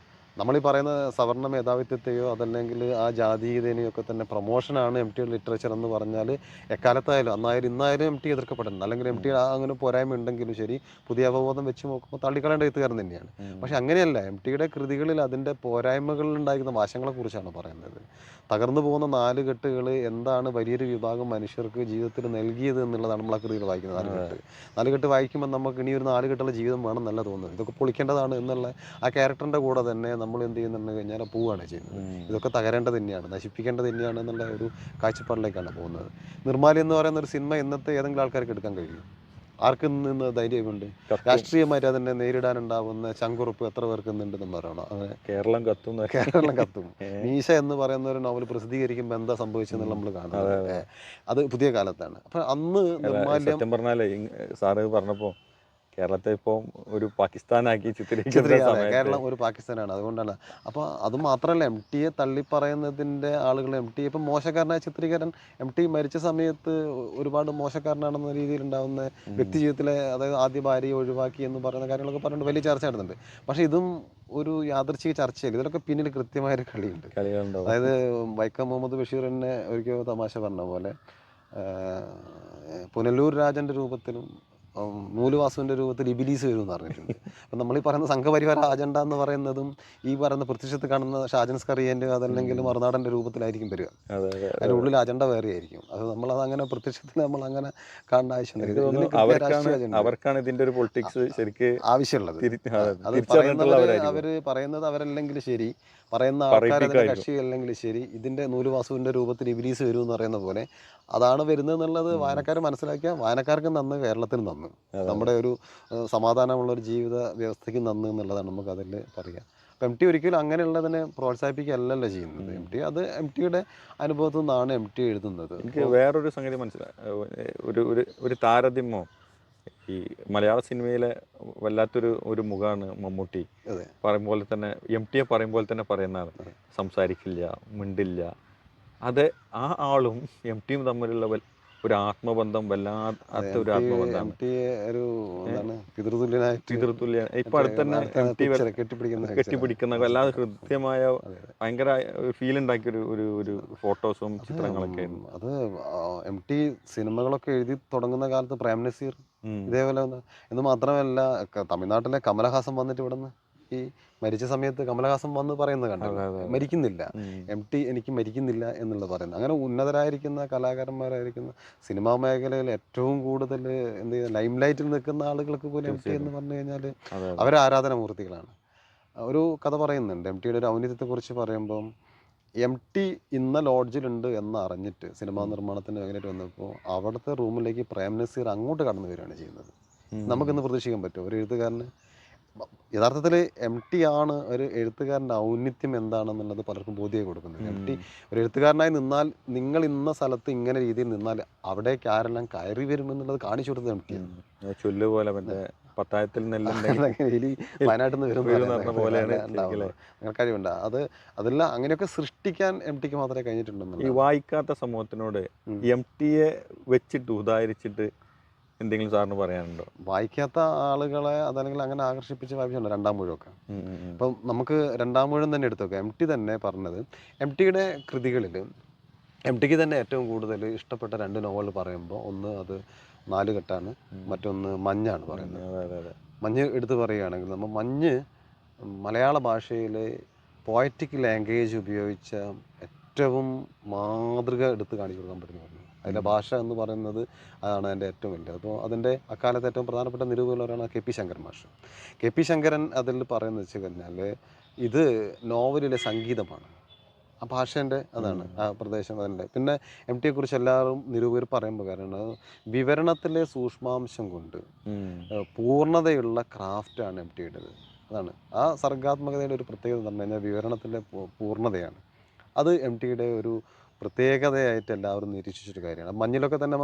നമ്മളീ പറയുന്ന സവർണ്ണ മേധാവിത്വത്തെയോ അതല്ലെങ്കിൽ ആ ജാതീയതയെയോ ഒക്കെ തന്നെ പ്രൊമോഷനാണ് MT ലിറ്ററേച്ചർ എന്ന് പറഞ്ഞാൽ എക്കാലത്തായാലും അന്നായാലും ഇന്നായാലും MT എതിർക്കപ്പെടുന്നുണ്ട്. അല്ലെങ്കിൽ MT അങ്ങനെ പോരായ്മ ഉണ്ടെങ്കിലും ശരി, പുതിയ അവബോധം വെച്ച് നോക്കുമ്പോൾ തള്ളിക്കളയേണ്ട എഴുത്തുകാരൻ തന്നെയാണ്. പക്ഷെ അങ്ങനെയല്ല, MTയുടെ കൃതികളിൽ അതിൻ്റെ പോരായ്മകളിൽ ഉണ്ടായിരുന്ന വശങ്ങളെക്കുറിച്ചാണ് പറയുന്നത്. തകർന്നു പോകുന്ന നാലുകെട്ടുകൾ എന്താണ് വലിയൊരു വിഭാഗം മനുഷ്യർക്ക് ജീവിതത്തിൽ നൽകിയത് എന്നുള്ളതാണ് നമ്മൾ ആ കൃതികൾ വായിക്കുന്നത്. നാലുകെട്ട് വായിക്കുമ്പോൾ നമുക്ക് ഇനി ഒരു നാലുകെട്ടുള്ള ജീവിതം വേണമെന്നല്ല തോന്നുന്നത്, ഇതൊക്കെ പൊളിക്കേണ്ടതാണ് എന്നുള്ള ആ ക്യാരക്ടറിൻ്റെ കൂടെ തന്നെ നമ്മൾ എന്ത് ചെയ്യുന്നുണ്ട് കഴിഞ്ഞാൽ പോവുകയാണ് ചെയ്യുന്നത്. ഇതൊക്കെ തകരേണ്ടത് തന്നെയാണ്, നശിപ്പിക്കേണ്ടത് തന്നെയാണ് എന്നുള്ള ഒരു കാഴ്ചപ്പാടിലേക്കാണ് പോകുന്നത്. നിർമ്മാല്യം എന്ന് പറയുന്ന ഒരു സിനിമ ഇന്നത്തെ ഏതെങ്കിലും ആൾക്കാർക്ക് എടുക്കാൻ കഴിയും? ആർക്ക് നിന്ന് ധൈര്യമുണ്ട്? രാഷ്ട്രീയമായിട്ട് അതിനെ നേരിടാനുണ്ടാവുന്ന ചങ്കുറപ്പ് എത്ര പേർക്ക് ഇന്നുണ്ടെന്ന് പറയണം. അങ്ങനെ കേരളം കത്തും. മീശ എന്ന് പറയുന്ന ഒരു നോവൽ പ്രസിദ്ധീകരിക്കുമ്പോൾ എന്താ സംഭവിച്ചെന്നുള്ള നമ്മൾ കാണുന്നത് അത് പുതിയ കാലത്താണ്. അപ്പം അന്ന് നിർമ്മാല്യം പറഞ്ഞാലേ സാറ് പറഞ്ഞപ്പോൾ കേരളത്തെ ഇപ്പോൾ ഒരു പാകിസ്ഥാനാക്കി ചിത്രീകരിക്കുന്ന കേരളം ഒരു പാകിസ്ഥാനാണ്. അതുകൊണ്ടാണ്. അപ്പോൾ അത് മാത്രമല്ല, MTയെ തള്ളിപ്പറയുന്നതിൻ്റെ ആളുകൾ MTയെ ഇപ്പം മോശക്കാരനായ ചിത്രീകരൻ MT മരിച്ച സമയത്ത് ഒരുപാട് മോശക്കാരനാണെന്ന രീതിയിലുണ്ടാകുന്ന വ്യക്തി ജീവിതത്തിലെ, അതായത് ആദ്യ ഭാര്യയെ ഒഴിവാക്കി എന്ന് പറയുന്ന കാര്യങ്ങളൊക്കെ പറഞ്ഞിട്ട് വലിയ ചർച്ച നടന്നുണ്ട്. പക്ഷേ ഇതും ഒരു യാദൃച്ഛിക ചർച്ചയല്ല, ഇതിലൊക്കെ പിന്നിൽ കൃത്യമായൊരു കളിയുണ്ട്. അതായത് വൈക്കം മുഹമ്മദ് ബഷീറിനെ ഒരിക്കൽ തമാശ പറഞ്ഞ പോലെ പുനലൂർ രാജൻ്റെ രൂപത്തിലും നൂലുവാസുവിൻ്റെ രൂപത്തിൽ ഇബിലീസ് വരുമെന്ന് പറഞ്ഞിട്ടുണ്ട്. അപ്പം നമ്മളീ പറയുന്ന സംഘപരിവാര അജണ്ട എന്ന് പറയുന്നതും ഈ പറയുന്ന പ്രത്യക്ഷത്തിൽ കാണുന്ന ഷാജൻ സ്കറിയൻ്റെ അതല്ലെങ്കിൽ മറുനാടൻ്റെ രൂപത്തിലായിരിക്കും വരിക. അതിൻ്റെ ഉള്ളിൽ അജണ്ട വേറെ ആയിരിക്കും. അത് നമ്മളത് അങ്ങനെ പ്രത്യക്ഷത്തിൽ നമ്മൾ അങ്ങനെ കാണേണ്ട ആവശ്യമില്ല. അവർക്കാണ് ഇതിൻ്റെ ഒരു പൊളിറ്റിക്സ് ശരിക്കും ആവശ്യമുള്ളത്. അത് അവർ പറയുന്നത് അവരല്ലെങ്കിൽ ശരി, പറയുന്ന ആൾക്കാർ അതിൻ്റെ കക്ഷി അല്ലെങ്കിൽ ശരി, ഇതിൻ്റെ നൂലുവാസുവിൻ്റെ രൂപത്തിൽ ഇബിലീസ് വരുമെന്ന് പറയുന്ന പോലെ അതാണ് വരുന്നത് എന്നുള്ളത് വായനക്കാർ മനസ്സിലാക്കിയ വായനക്കാർക്ക് നന്ന്, കേരളത്തിന് നന്ന്, നമ്മുടെ ഒരു സമാധാനമുള്ളൊരു ജീവിത വ്യവസ്ഥയ്ക്ക് നന്ന് എന്നുള്ളതാണ് നമുക്കതിൽ പറയുക. അപ്പം MT ഒരിക്കലും അങ്ങനെയുള്ളതിനെ പ്രോത്സാഹിപ്പിക്കുകയല്ലല്ലോ ചെയ്യുന്നത്. അത് MTയുടെ അനുഭവത്തിൽ നിന്നാണ് MT എഴുതുന്നത്. എനിക്ക് വേറൊരു സംഗതി മനസ്സിലായി, ഒരു താരതമ്യമോ, ഈ മലയാള സിനിമയിലെ വല്ലാത്തൊരു മുഖമാണ് മമ്മൂട്ടി. പറയുമ്പോൾ തന്നെ MTയെ പറയുമ്പോൾ തന്നെ പറയുന്നതാണ്, സംസാരിക്കില്ല, മിണ്ടില്ല. അത് ആ ആളും MTയും തമ്മിലുള്ള ഒരു ആത്മബന്ധം വല്ലാത്ത ഒരു ആത്മബന്ധമാണ്. MT ഒരു എന്താണ് പിതൃതുല്യനായിട്ട് പിതൃതുല്യ ഇപ്പൊ അടുത്ത് തന്നെ കെട്ടിപ്പിടിക്കുന്ന കെട്ടിപ്പിടിക്കുന്ന വല്ലാതെ ഹൃദ്യമായ ഭയങ്കര ഫീൽ ഉണ്ടാക്കിയ ഒരു ഫോട്ടോസും ചിത്രങ്ങളൊക്കെ. അത് MT സിനിമകളൊക്കെ എഴുതി തുടങ്ങുന്ന കാലത്ത് പ്രേം നസീർ ഇതേപോലെ എന്ന് മാത്രമല്ല തമിഴ്നാട്ടിലെ കമലഹാസൻ വന്നിട്ട് ഇവിടെ നിന്ന് ഈ മരിച്ച സമയത്ത് കമലഹാസൻ വന്ന് പറയുന്നത് കണ്ടല്ലോ, മരിക്കുന്നില്ല MT എനിക്ക് മരിക്കുന്നില്ല എന്നുള്ളത് പറയുന്നത്. അങ്ങനെ ഉന്നതരായിരിക്കുന്ന കലാകാരന്മാരായിരിക്കുന്ന സിനിമാ മേഖലയിൽ ഏറ്റവും കൂടുതൽ എന്ത് ചെയ്യുക ലൈം ലൈറ്റിൽ നിൽക്കുന്ന ആളുകൾക്ക് പോലും MT എന്ന് പറഞ്ഞു കഴിഞ്ഞാൽ അവർ ആരാധനാമൂർത്തികളാണ്. ഒരു കഥ പറയുന്നുണ്ട് MTയുടെ ഒരു ഔന്നിത്യത്തെക്കുറിച്ച് പറയുമ്പം, MT ഇന്ന ലോഡ്ജിലുണ്ട് എന്ന് അറിഞ്ഞിട്ട് സിനിമാ നിർമ്മാണത്തിന് വേണ്ടിയിട്ട് വന്നപ്പോൾ അവിടുത്തെ റൂമിലേക്ക് പ്രേം നസീർ അങ്ങോട്ട് കടന്നു വരികയാണ് ചെയ്യുന്നത്. നമുക്കിന്ന് പ്രതീക്ഷിക്കാൻ പറ്റുമോ ഒരു എഴുത്തുകാരന്? യഥാർത്ഥത്തിൽ MT ആണ് ഒരു എഴുത്തുകാരൻ്റെ ഔന്നിത്യം എന്താണെന്നുള്ളത് പലർക്കും ബോധ്യമായി കൊടുക്കുന്നത്. MT ഒരു എഴുത്തുകാരനായി നിന്നാൽ, നിങ്ങൾ ഇന്ന സ്ഥലത്ത് ഇങ്ങനെ രീതിയിൽ നിന്നാൽ അവിടേക്ക് ആരെല്ലാം കയറി വരുമെന്നുള്ളത് കാണിച്ചു കൊടുത്തത് MT ആണ്. ചൊല്ലുപോലെ മറ്റേ പത്തായത്തിൽ വയനാട്ടിൽ നിന്ന് വരുന്ന കഴിവുണ്ട്. അതെല്ലാം അങ്ങനെയൊക്കെ സൃഷ്ടിക്കാൻ MTക്ക് മാത്രമേ കഴിഞ്ഞിട്ടുണ്ടെന്നുള്ളൂ. ഈ വായിക്കാത്ത സമൂഹത്തിനോട് MTയെ വെച്ചിട്ട് ഉദാഹരിച്ചിട്ട് എന്തെങ്കിലും സാറിന് പറയാനുണ്ടോ? വായിക്കാത്ത ആളുകളെ അതല്ലെങ്കിൽ അങ്ങനെ ആകർഷിപ്പിച്ച് വായിച്ചിട്ടുണ്ട് രണ്ടാം മൂഴമൊക്കെ. അപ്പം നമുക്ക് രണ്ടാം മൂഴം തന്നെ എടുത്തു നോക്കാം. MT തന്നെ പറഞ്ഞത്, MTയുടെ കൃതികളിൽ MTക്ക് തന്നെ ഏറ്റവും കൂടുതൽ ഇഷ്ടപ്പെട്ട 2 നോവൽ പറയുമ്പോൾ ഒന്ന് അത് നാലുകെട്ടാണ്, മറ്റൊന്ന് മഞ്ഞാണ് പറയുന്നത്. മഞ്ഞ് എടുത്ത് പറയുകയാണെങ്കിൽ നമ്മൾ മഞ്ഞ് മലയാള ഭാഷയിലെ പോയറ്റിക് ലാംഗ്വേജ് ഉപയോഗിച്ച ഏറ്റവും മാതൃക എടുത്ത് കാണിച്ചു കൊടുക്കാൻ പറ്റുന്നു. അതിലെ ഭാഷ എന്ന് പറയുന്നത് അതാണ് അതിൻ്റെ ഏറ്റവും വലിയ. അപ്പോൾ അതിൻ്റെ അക്കാലത്ത് ഏറ്റവും പ്രധാനപ്പെട്ട നിരൂപകരാണ് KP ശങ്കരൻ മാഷ്. KP ശങ്കരൻ അതിൽ പറയുന്നത് വെച്ച് കഴിഞ്ഞാൽ ഇത് നോവലിലെ സംഗീതമാണ്. ആ ഭാഷേൻ്റെ അതാണ് ആ പ്രദേശം അതിൻ്റെ. പിന്നെ MTയെക്കുറിച്ച് എല്ലാവരും നിരൂപകർ പറയുമ്പോൾ കാരണം വിവരണത്തിലെ സൂക്ഷ്മാംശം കൊണ്ട് പൂർണ്ണതയുള്ള ക്രാഫ്റ്റാണ് MTയുടേത്. അതാണ് ആ സർഗാത്മകതയുടെ ഒരു പ്രത്യേകത എന്ന് പറഞ്ഞു കഴിഞ്ഞാൽ വിവരണത്തിലെ പൂർണ്ണതയാണ്. അത് MTയുടെ ഒരു പ്രത്യേകതയായിട്ട് എല്ലാവരും നിരീക്ഷിച്ചൊരു കാര്യമാണ്. മഞ്ഞിലൊക്കെ തന്നെ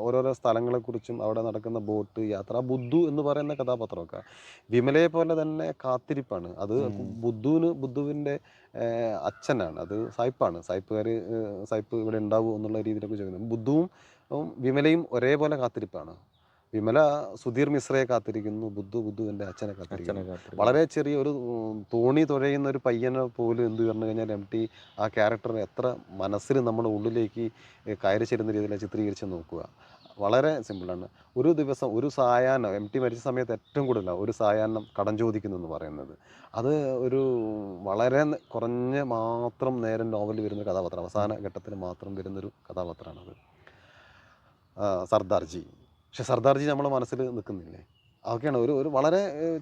ഓരോരോ സ്ഥലങ്ങളെക്കുറിച്ചും അവിടെ നടക്കുന്ന ബോട്ട് യാത്ര, ബുദ്ധു എന്ന് പറയുന്ന കഥാപാത്രമൊക്കെ വിമലയെ പോലെ തന്നെ കാത്തിരിപ്പാണ്. അത് ബുദ്ധുവിൻ്റെ അച്ഛനാണ്, അത് സായിപ്പാണ്. സായിപ്പ് ഇവിടെ ഉണ്ടാവുമോ എന്നുള്ള രീതിയിലൊക്കെ ചോദിക്കുന്നത്. ബുദ്ധുവും വിമലയും ഒരേപോലെ കാത്തിരിപ്പാണ്. വിമല സുധീർ മിശ്രയെ കാത്തിരിക്കുന്നു, ബുദ്ധുവിൻ്റെ അച്ഛനെ കാത്തിരിക്കുന്നു. വളരെ ചെറിയ ഒരു തോണി തുഴയുന്ന ഒരു പയ്യനെ പോലും എന്ത് പറഞ്ഞു കഴിഞ്ഞാൽ MT ആ ക്യാരക്ടറിനെ എത്ര മനസ്സിൽ നമ്മുടെ ഉള്ളിലേക്ക് കയറി ചേരുന്ന രീതിയിൽ ചിത്രീകരിച്ച് നോക്കുക. വളരെ സിമ്പിളാണ്. ഒരു ദിവസം ഒരു സായാഹ്നം MT മരിച്ച സമയത്ത് ഏറ്റവും കൂടുതലാണ് ഒരു സായാഹ്നം കടം ചോദിക്കുന്നു എന്ന് പറയുന്നത്. അത് ഒരു വളരെ കുറഞ്ഞ മാത്രം നേരം നോവലിൽ വരുന്നൊരു കഥാപാത്രം, അവസാന ഘട്ടത്തിൽ മാത്രം വരുന്നൊരു കഥാപാത്രമാണത്, സർദാർജി. പക്ഷെ സർദാർജി നമ്മളെ മനസ്സിൽ നിൽക്കുന്നില്ലേ? അതൊക്കെയാണ് ഒരു വളരെ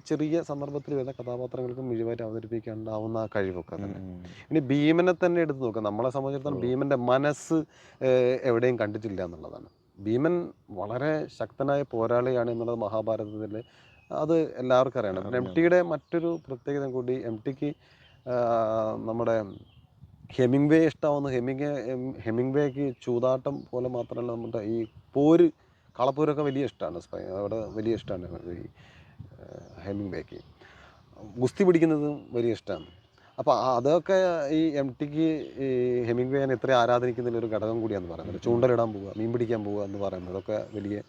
ചെറിയ സന്ദർഭത്തിൽ വരുന്ന കഥാപാത്രങ്ങൾക്ക് മിഴിവായിട്ട് അവതരിപ്പിക്കാണ്ടാവുന്ന കഴിവൊക്കെ തന്നെ. ഇനി ഭീമനെ തന്നെ എടുത്ത് നോക്കാം. നമ്മളെ സംബന്ധിച്ചിടത്തോളം ഭീമൻ്റെ മനസ്സ് എവിടെയും കണ്ടിട്ടില്ല എന്നുള്ളതാണ്. ഭീമൻ വളരെ ശക്തനായ പോരാളിയാണ് എന്നുള്ളത് മഹാഭാരതത്തിൽ അത് എല്ലാവർക്കും അറിയണം. പിന്നെ MTയുടെ മറ്റൊരു പ്രത്യേകത കൂടി, MTക്ക് നമ്മുടെ ഹെമിംഗ്വേ ഇഷ്ടമാവുന്ന ഹെമിംഗ്വേക്ക് ചൂതാട്ടം പോലെ മാത്രമല്ല നമ്മുടെ ഈ കളപ്പൂരൊക്കെ വലിയ ഇഷ്ടമാണ്. അവിടെ വലിയ ഇഷ്ടമാണ് ഈ ഹെമിംഗ്വേക്ക്. ഗുസ്തി പിടിക്കുന്നതും വലിയ ഇഷ്ടമാണ്. അപ്പോൾ അതൊക്കെ ഈ MTക്ക് ഈ ഹെമിംഗ്വേനെ ഇത്ര ആരാധനിക്കുന്നതിൽ ഒരു ഘടകം കൂടിയാണെന്ന് പറയുന്നത്. ചൂണ്ടലിടാൻ പോവുക, മീൻ പിടിക്കാൻ പോവുക എന്ന് പറയുന്നത് അതൊക്കെ വലിയ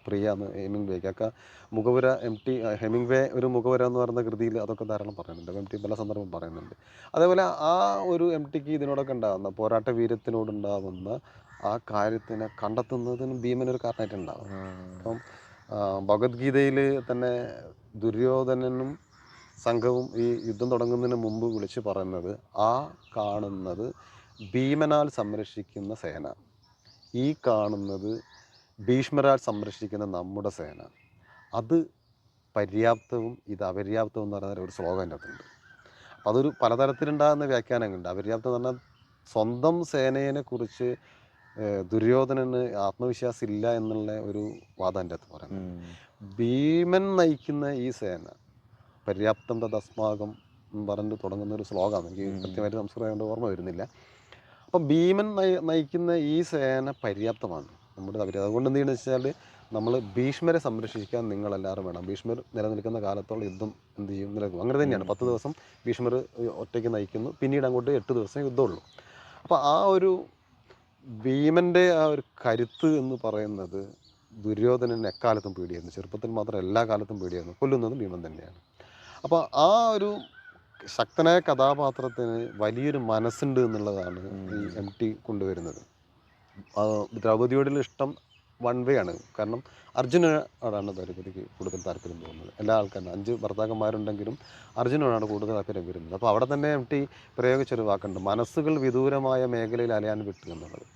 പ്രിയമാണ് ഹെമിംഗ്വേക്കൊക്കെ. മുഖവുര ഹെമിംഗ്വേ ഒരു മുഖവുര എന്ന് പറയുന്ന കൃതിയിൽ അതൊക്കെ ധാരാളം പറയുന്നുണ്ട്. MT പല സന്ദർഭം പറയുന്നുണ്ട്. അതേപോലെ ആ ഒരു MTക്ക് ഇതിനോടൊക്കെ ഉണ്ടാകുന്ന പോരാട്ട വീര്യത്തിനോടുണ്ടാകുന്ന ആ കാര്യത്തിനെ കണ്ടെത്തുന്നതിനും ഭീമനൊരു കാരണമായിട്ടുണ്ടാകും. അപ്പം ഭഗവത്ഗീതയിൽ തന്നെ ദുര്യോധനനും സംഘവും ഈ യുദ്ധം തുടങ്ങുന്നതിന് മുമ്പ് വിളിച്ച് പറയുന്നത്, ആ കാണുന്നത് ഭീമനാൽ സംരക്ഷിക്കുന്ന സേന, ഈ കാണുന്നത് ഭീഷ്മരാൽ സംരക്ഷിക്കുന്ന നമ്മുടെ സേന, അത് പര്യാപ്തവും ഇത് അപര്യാപ്തവും എന്ന് പറയുന്ന ഒരു ശ്ലോകം എൻ്റെ അകത്തുണ്ട്. അപ്പം അതൊരു പലതരത്തിലുണ്ടാകുന്ന വ്യാഖ്യാനങ്ങളുണ്ട്. അപര്യാപ്തം എന്ന് പറഞ്ഞാൽ സ്വന്തം സേനയെ കുറിച്ച് ദുര്യോധനന് ആത്മവിശ്വാസം ഇല്ല എന്നുള്ള ഒരു വാദം എൻ്റെ അകത്ത് പറയുന്നത്. ഭീമൻ നയിക്കുന്ന ഈ സേന പര്യാപ്തം തദസ്മാകം പറഞ്ഞ് തുടങ്ങുന്ന ഒരു ശ്ലോകമാണ്. എനിക്ക് കൃത്യമായിട്ട് സംസ്കൃതം ഓർമ്മ വരുന്നില്ല. അപ്പം ഭീമൻ നയിക്കുന്ന ഈ സേന പര്യാപ്തമാണ് നമ്മുടെ അപര്യാപ്തം. അതുകൊണ്ട് എന്തെന്ന് വെച്ചാൽ നമ്മൾ ഭീഷ്മരെ സംരക്ഷിക്കാൻ നിങ്ങളെല്ലാവരും വേണം. ഭീഷ്മർ നിലനിൽക്കുന്ന കാലത്തോളം യുദ്ധം എന്ത് ചെയ്യും നിലനിൽക്കും. അങ്ങനെ തന്നെയാണ്. 10 ദിവസം ഭീഷ്മർ ഒറ്റയ്ക്ക് നയിക്കുന്നു, പിന്നീട് അങ്ങോട്ട് 8 ദിവസം യുദ്ധമുള്ളൂ. അപ്പോൾ ആ ഒരു ഭീമൻ്റെ ആ ഒരു കരുത്ത് എന്ന് പറയുന്നത് ദുര്യോധനന് എക്കാലത്തും പേടിയായിരുന്നു. ചെറുപ്പത്തിൽ മാത്രം എല്ലാ കാലത്തും പേടിയായിരുന്നു. കൊല്ലുന്നതും ഭീമൻ തന്നെയാണ്. അപ്പോൾ ആ ഒരു ശക്തനായ കഥാപാത്രത്തിന് വലിയൊരു മനസ്സുണ്ട് എന്നുള്ളതാണ് ഈ MT കൊണ്ടുവരുന്നത്. ദ്രൗപദിയോടുള്ള ഇഷ്ടം വൺ വേ ആണ്. കാരണം അർജുനനോടാണ് ദ്രൗപദിക്ക് കൂടുതൽ താല്പര്യം തോന്നുന്നത്. എല്ലാ ആൾക്കാരും 5 ഭർത്താക്കന്മാരുണ്ടെങ്കിലും അർജുനനോടാണ് കൂടുതൽ താല്പര്യം വരുന്നത്. അപ്പോൾ അവിടെ തന്നെ MT പ്രയോഗിച്ചൊരു വാക്കുണ്ട്, മനസ്സുകൾ വിദൂരമായ മേഖലയിൽ അലയാൻ വിട്ടു എന്നുള്ളത്.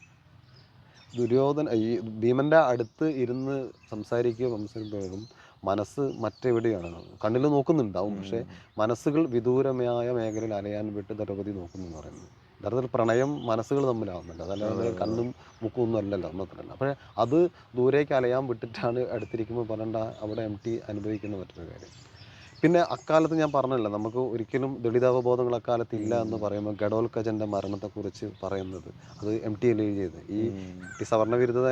ഈ ഭീമൻ്റെ അടുത്ത് ഇരുന്ന് സംസാരിക്കുമ്പോഴും മനസ്സ് മറ്റെവിടെയാണ്, കണ്ണിൽ നോക്കുന്നുണ്ടാവും, പക്ഷേ മനസ്സുകൾ വിദൂരമായ മേഖലയിൽ അലയാൻ വിട്ട് ദ്രൗപദി നോക്കുന്നു എന്ന് പറയുന്നത്. യഥാർത്ഥത്തിൽ പ്രണയം മനസ്സുകൾ തമ്മിലാവുന്നുണ്ട്, അതല്ലാതെ കണ്ണും മുക്കും ഒന്നും അല്ലല്ലോ, ഒന്നത്രല്ല. പക്ഷേ അത് ദൂരേക്ക് അലയാൻ വിട്ടിട്ടാണ് അടുത്തിരിക്കുമ്പോൾ പറയേണ്ട അവിടെ MT അനുഭവിക്കുന്ന മറ്റൊരു കാര്യം. പിന്നെ അക്കാലത്ത് ഞാൻ പറഞ്ഞല്ലോ, നമുക്ക് ഒരിക്കലും ദളിതാവബോധങ്ങൾ അക്കാലത്ത് ഇല്ല എന്ന് പറയുമ്പോൾ ഘടോത്കചൻ്റെ മരണത്തെക്കുറിച്ച് പറയുന്നത് അത് MT അല്ലേ എഴുതിയത്. ഈ സവർണ്ണവിരുദ്ധത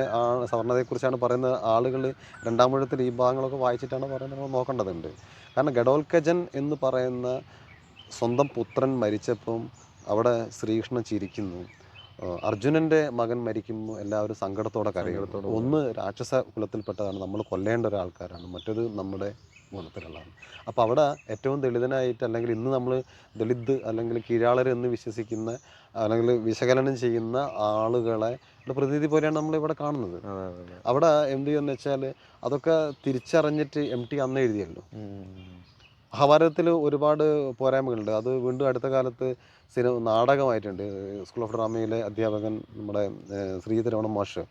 സവർണ്ണതയെക്കുറിച്ചാണ് പറയുന്ന ആളുകൾ രണ്ടാം മൂഴത്തിൽ ഈ ഭാഗങ്ങളൊക്കെ വായിച്ചിട്ടാണ് പറയുന്നത്, നമ്മൾ നോക്കേണ്ടതുണ്ട്. കാരണം ഘടോത്കചൻ എന്ന് പറയുന്ന സ്വന്തം പുത്രൻ മരിച്ചപ്പം അവിടെ ശ്രീകൃഷ്ണൻ ചിരിക്കുന്നു. അർജുനൻ്റെ മകൻ മരിക്കുമ്പോൾ എല്ലാവരും സങ്കടത്തോടെ കരയുന്നു. ഒന്ന് രാക്ഷസ കുലത്തിൽപ്പെട്ടതാണ്, നമ്മൾ കൊല്ലേണ്ട ഒരാൾക്കാരാണ്, മറ്റൊരു നമ്മുടെ ഗുണത്തിലുള്ളതാണ്. അപ്പോൾ അവിടെ ഏറ്റവും ദളിതനായിട്ട്, അല്ലെങ്കിൽ ഇന്ന് നമ്മൾ ദളിത് അല്ലെങ്കിൽ കീഴാളർ എന്ന് വിശ്വസിക്കുന്ന അല്ലെങ്കിൽ വിശകലനം ചെയ്യുന്ന ആളുകളെ പ്രതിനിധി പോലെയാണ് നമ്മളിവിടെ കാണുന്നത്. അവിടെ MT എന്ന് വെച്ചാൽ അതൊക്കെ തിരിച്ചറിഞ്ഞിട്ട് MT അന്ന് എഴുതിയല്ലോ. മഹാഭാരതത്തിൽ ഒരുപാട് പോരായ്മകളുണ്ട്. അത് വീണ്ടും അടുത്ത കാലത്ത് നാടകമായിട്ടുണ്ട്. സ്കൂൾ ഓഫ് ഡ്രാമയിലെ അധ്യാപകൻ നമ്മുടെ ശ്രീധരവണം മാഷ്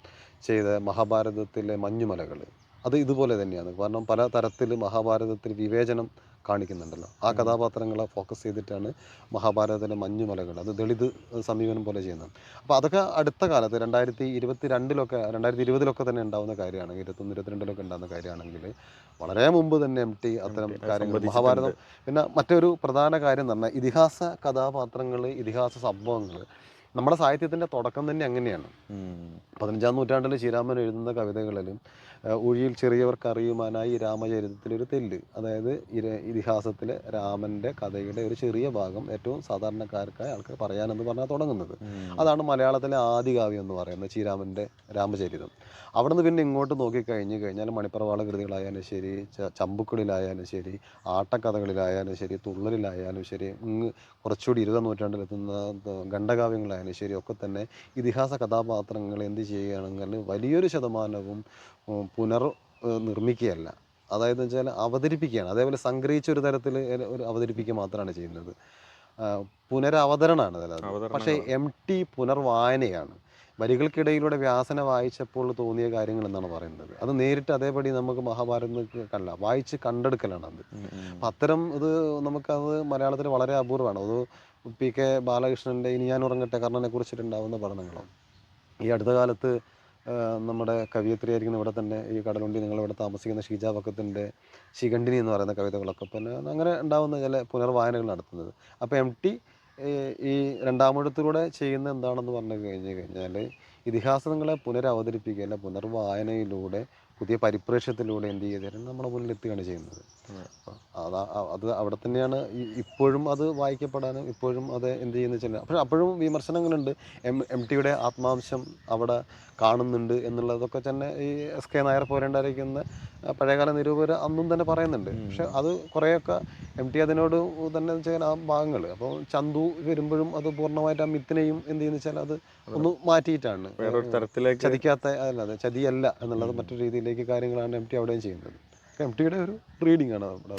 ചെയ്ത മഹാഭാരതത്തിലെ മഞ്ഞുമലകൾ അത് ഇതുപോലെ തന്നെയാണ്. കാരണം പല തരത്തിൽ മഹാഭാരതത്തിൽ വിവേചനം കാണിക്കുന്നുണ്ടല്ലോ. ആ കഥാപാത്രങ്ങളെ ഫോക്കസ് ചെയ്തിട്ടാണ് മഹാഭാരതത്തിലെ മഞ്ഞുമലകൾ അത് ദളിത് സമീപനം പോലെ ചെയ്യുന്നത്. അപ്പോൾ അതൊക്കെ അടുത്ത കാലത്ത് 2020 തന്നെ ഉണ്ടാകുന്ന കാര്യമാണ്. 21, 22 ഉണ്ടാകുന്ന കാര്യമാണെങ്കിൽ വളരെ മുമ്പ് തന്നെ MT അത്തരം കാര്യങ്ങൾ മഹാഭാരതം. പിന്നെ മറ്റൊരു പ്രധാന കാര്യം എന്ന് പറഞ്ഞാൽ ഇതിഹാസ കഥാപാത്രങ്ങൾ, ഇതിഹാസ സംഭവങ്ങൾ. നമ്മുടെ സാഹിത്യത്തിൻ്റെ തുടക്കം തന്നെ അങ്ങനെയാണ്. 15-ാം നൂറ്റാണ്ടിൽ ശ്രീരാമൻ എഴുതുന്ന കവിതകളിലും ഒഴിയിൽ ചെറിയവർക്ക് അറിയുവാനായി രാമചരിതത്തിലൊരു തെല്ല്, അതായത് ഇതിഹാസത്തിലെ രാമൻ്റെ കഥയുടെ ഒരു ചെറിയ ഭാഗം ഏറ്റവും സാധാരണക്കാർക്കായ ആൾക്കാർ പറയാനെന്ന് പറഞ്ഞാൽ തുടങ്ങുന്നത്. അതാണ് മലയാളത്തിലെ ആദ്യ കാവ്യം എന്ന് പറയുന്നത് ശ്രീരാമൻ്റെ രാമചരിതം. അവിടെ നിന്ന് പിന്നെ ഇങ്ങോട്ട് നോക്കിക്കഴിഞ്ഞ് കഴിഞ്ഞാൽ മണിപ്രവാള കൃതികളായാലും ശരി, ചമ്പുക്കളിലായാലും ശരി, ആട്ടക്കഥകളിലായാലും ശരി, തുള്ളലിലായാലും ശരി, കുറച്ചുകൂടി 20-ാം നൂറ്റാണ്ടിലെത്തുന്ന ഖണ്ഡകാവ്യങ്ങളായാലും ശരി, ഒക്കെ തന്നെ ഇതിഹാസ കഥാപാത്രങ്ങൾ എന്ത് ചെയ്യുകയാണെങ്കിൽ വലിയൊരു ശതമാനവും നിർമ്മിക്കുകയല്ല, അതായത് വെച്ചാൽ അവതരിപ്പിക്കുകയാണ്. അതേപോലെ സംഗ്രഹിച്ചൊരു തരത്തിൽ ഒരു അവതരിപ്പിക്കുക മാത്രമാണ് ചെയ്യുന്നത്. പുനരവതരണമാണ് അതിൽ. പക്ഷേ MT പുനർവായനയാണ്. വരികൾക്കിടയിലൂടെ വ്യാസനെ വായിച്ചപ്പോൾ തോന്നിയ കാര്യങ്ങൾ എന്നാണ് പറയുന്നത്. അത് നേരിട്ട് അതേപടി നമുക്ക് മഹാഭാരതത്തിലല്ല, വായിച്ച് കണ്ടെടുക്കലാണ് അത്. അപ്പം അത്തരം ഇത് നമുക്കത് മലയാളത്തിൽ വളരെ അപൂർവമാണ്. അത് PK ബാലകൃഷ്ണൻ്റെ ഇനി ഞാൻ ഉറങ്ങട്ടെ കർണനെ കുറിച്ചിട്ടുണ്ടാകുന്ന പഠനങ്ങളോ, ഈ അടുത്ത കാലത്ത് നമ്മുടെ കവിയത്രിയായിരിക്കുന്ന ഇവിടെ തന്നെ ഈ കടലുണ്ടി നിങ്ങളിവിടെ താമസിക്കുന്ന ഷീജ വക്കത്തിൻ്റെ ശിഖണ്ഡിനി എന്ന് പറയുന്ന കവിതകളൊക്കെ പിന്നെ അങ്ങനെ ഉണ്ടാകുന്ന ചില പുനർവായനകൾ നടത്തുന്നത്. അപ്പോൾ MT ഈ രണ്ടാമൂഴത്തിലൂടെ ചെയ്യുന്ന എന്താണെന്ന് പറഞ്ഞു കഴിഞ്ഞാൽ ഇതിഹാസങ്ങളെ പുനരവതരിപ്പിക്കുകയല്ല, പുനർവായനയിലൂടെ പുതിയ പരിപ്രേക്ഷ്യത്തിലൂടെ എന്ത് ചെയ്താലും നമ്മുടെ മുന്നിൽ എത്തുകയാണ് ചെയ്യുന്നത്. അത് അവിടെ തന്നെയാണ് ഇപ്പോഴും അത് വായിക്കപ്പെടാനും ഇപ്പോഴും അത് എന്ത് ചെയ്യുന്ന വെച്ചാൽ. പക്ഷേ അപ്പോഴും വിമർശനങ്ങളുണ്ട്. MTയുടെ ആത്മാംശം അവിടെ കാണുന്നുണ്ട് എന്നുള്ളതൊക്കെ തന്നെ ഈ SK നായർ പോരേണ്ടായിരിക്കുന്ന പഴയകാല നിരൂപകർ അന്നും തന്നെ പറയുന്നുണ്ട്. പക്ഷെ അത് കുറേയൊക്കെ MT അതിനോട് തന്നെ ചെയ്യാൻ ആ ഭാഗങ്ങൾ. അപ്പോൾ ചന്തു വരുമ്പോഴും അത് പൂർണ്ണമായിട്ട് ആ മിത്തിനെയും എന്ത് ചെയ്യുന്ന വെച്ചാൽ അത് ഒന്ന് മാറ്റിയിട്ടാണ്, ചതിക്കാത്ത അല്ലാതെ ചതിയല്ല എന്നുള്ളത് മറ്റൊരു രീതിയിലേക്ക് കാര്യങ്ങളാണ് MT അവിടെയും ചെയ്യുന്നത്. MTയുടെ ഒരു റീഡിംഗ് ആണ് നമ്മുടെ.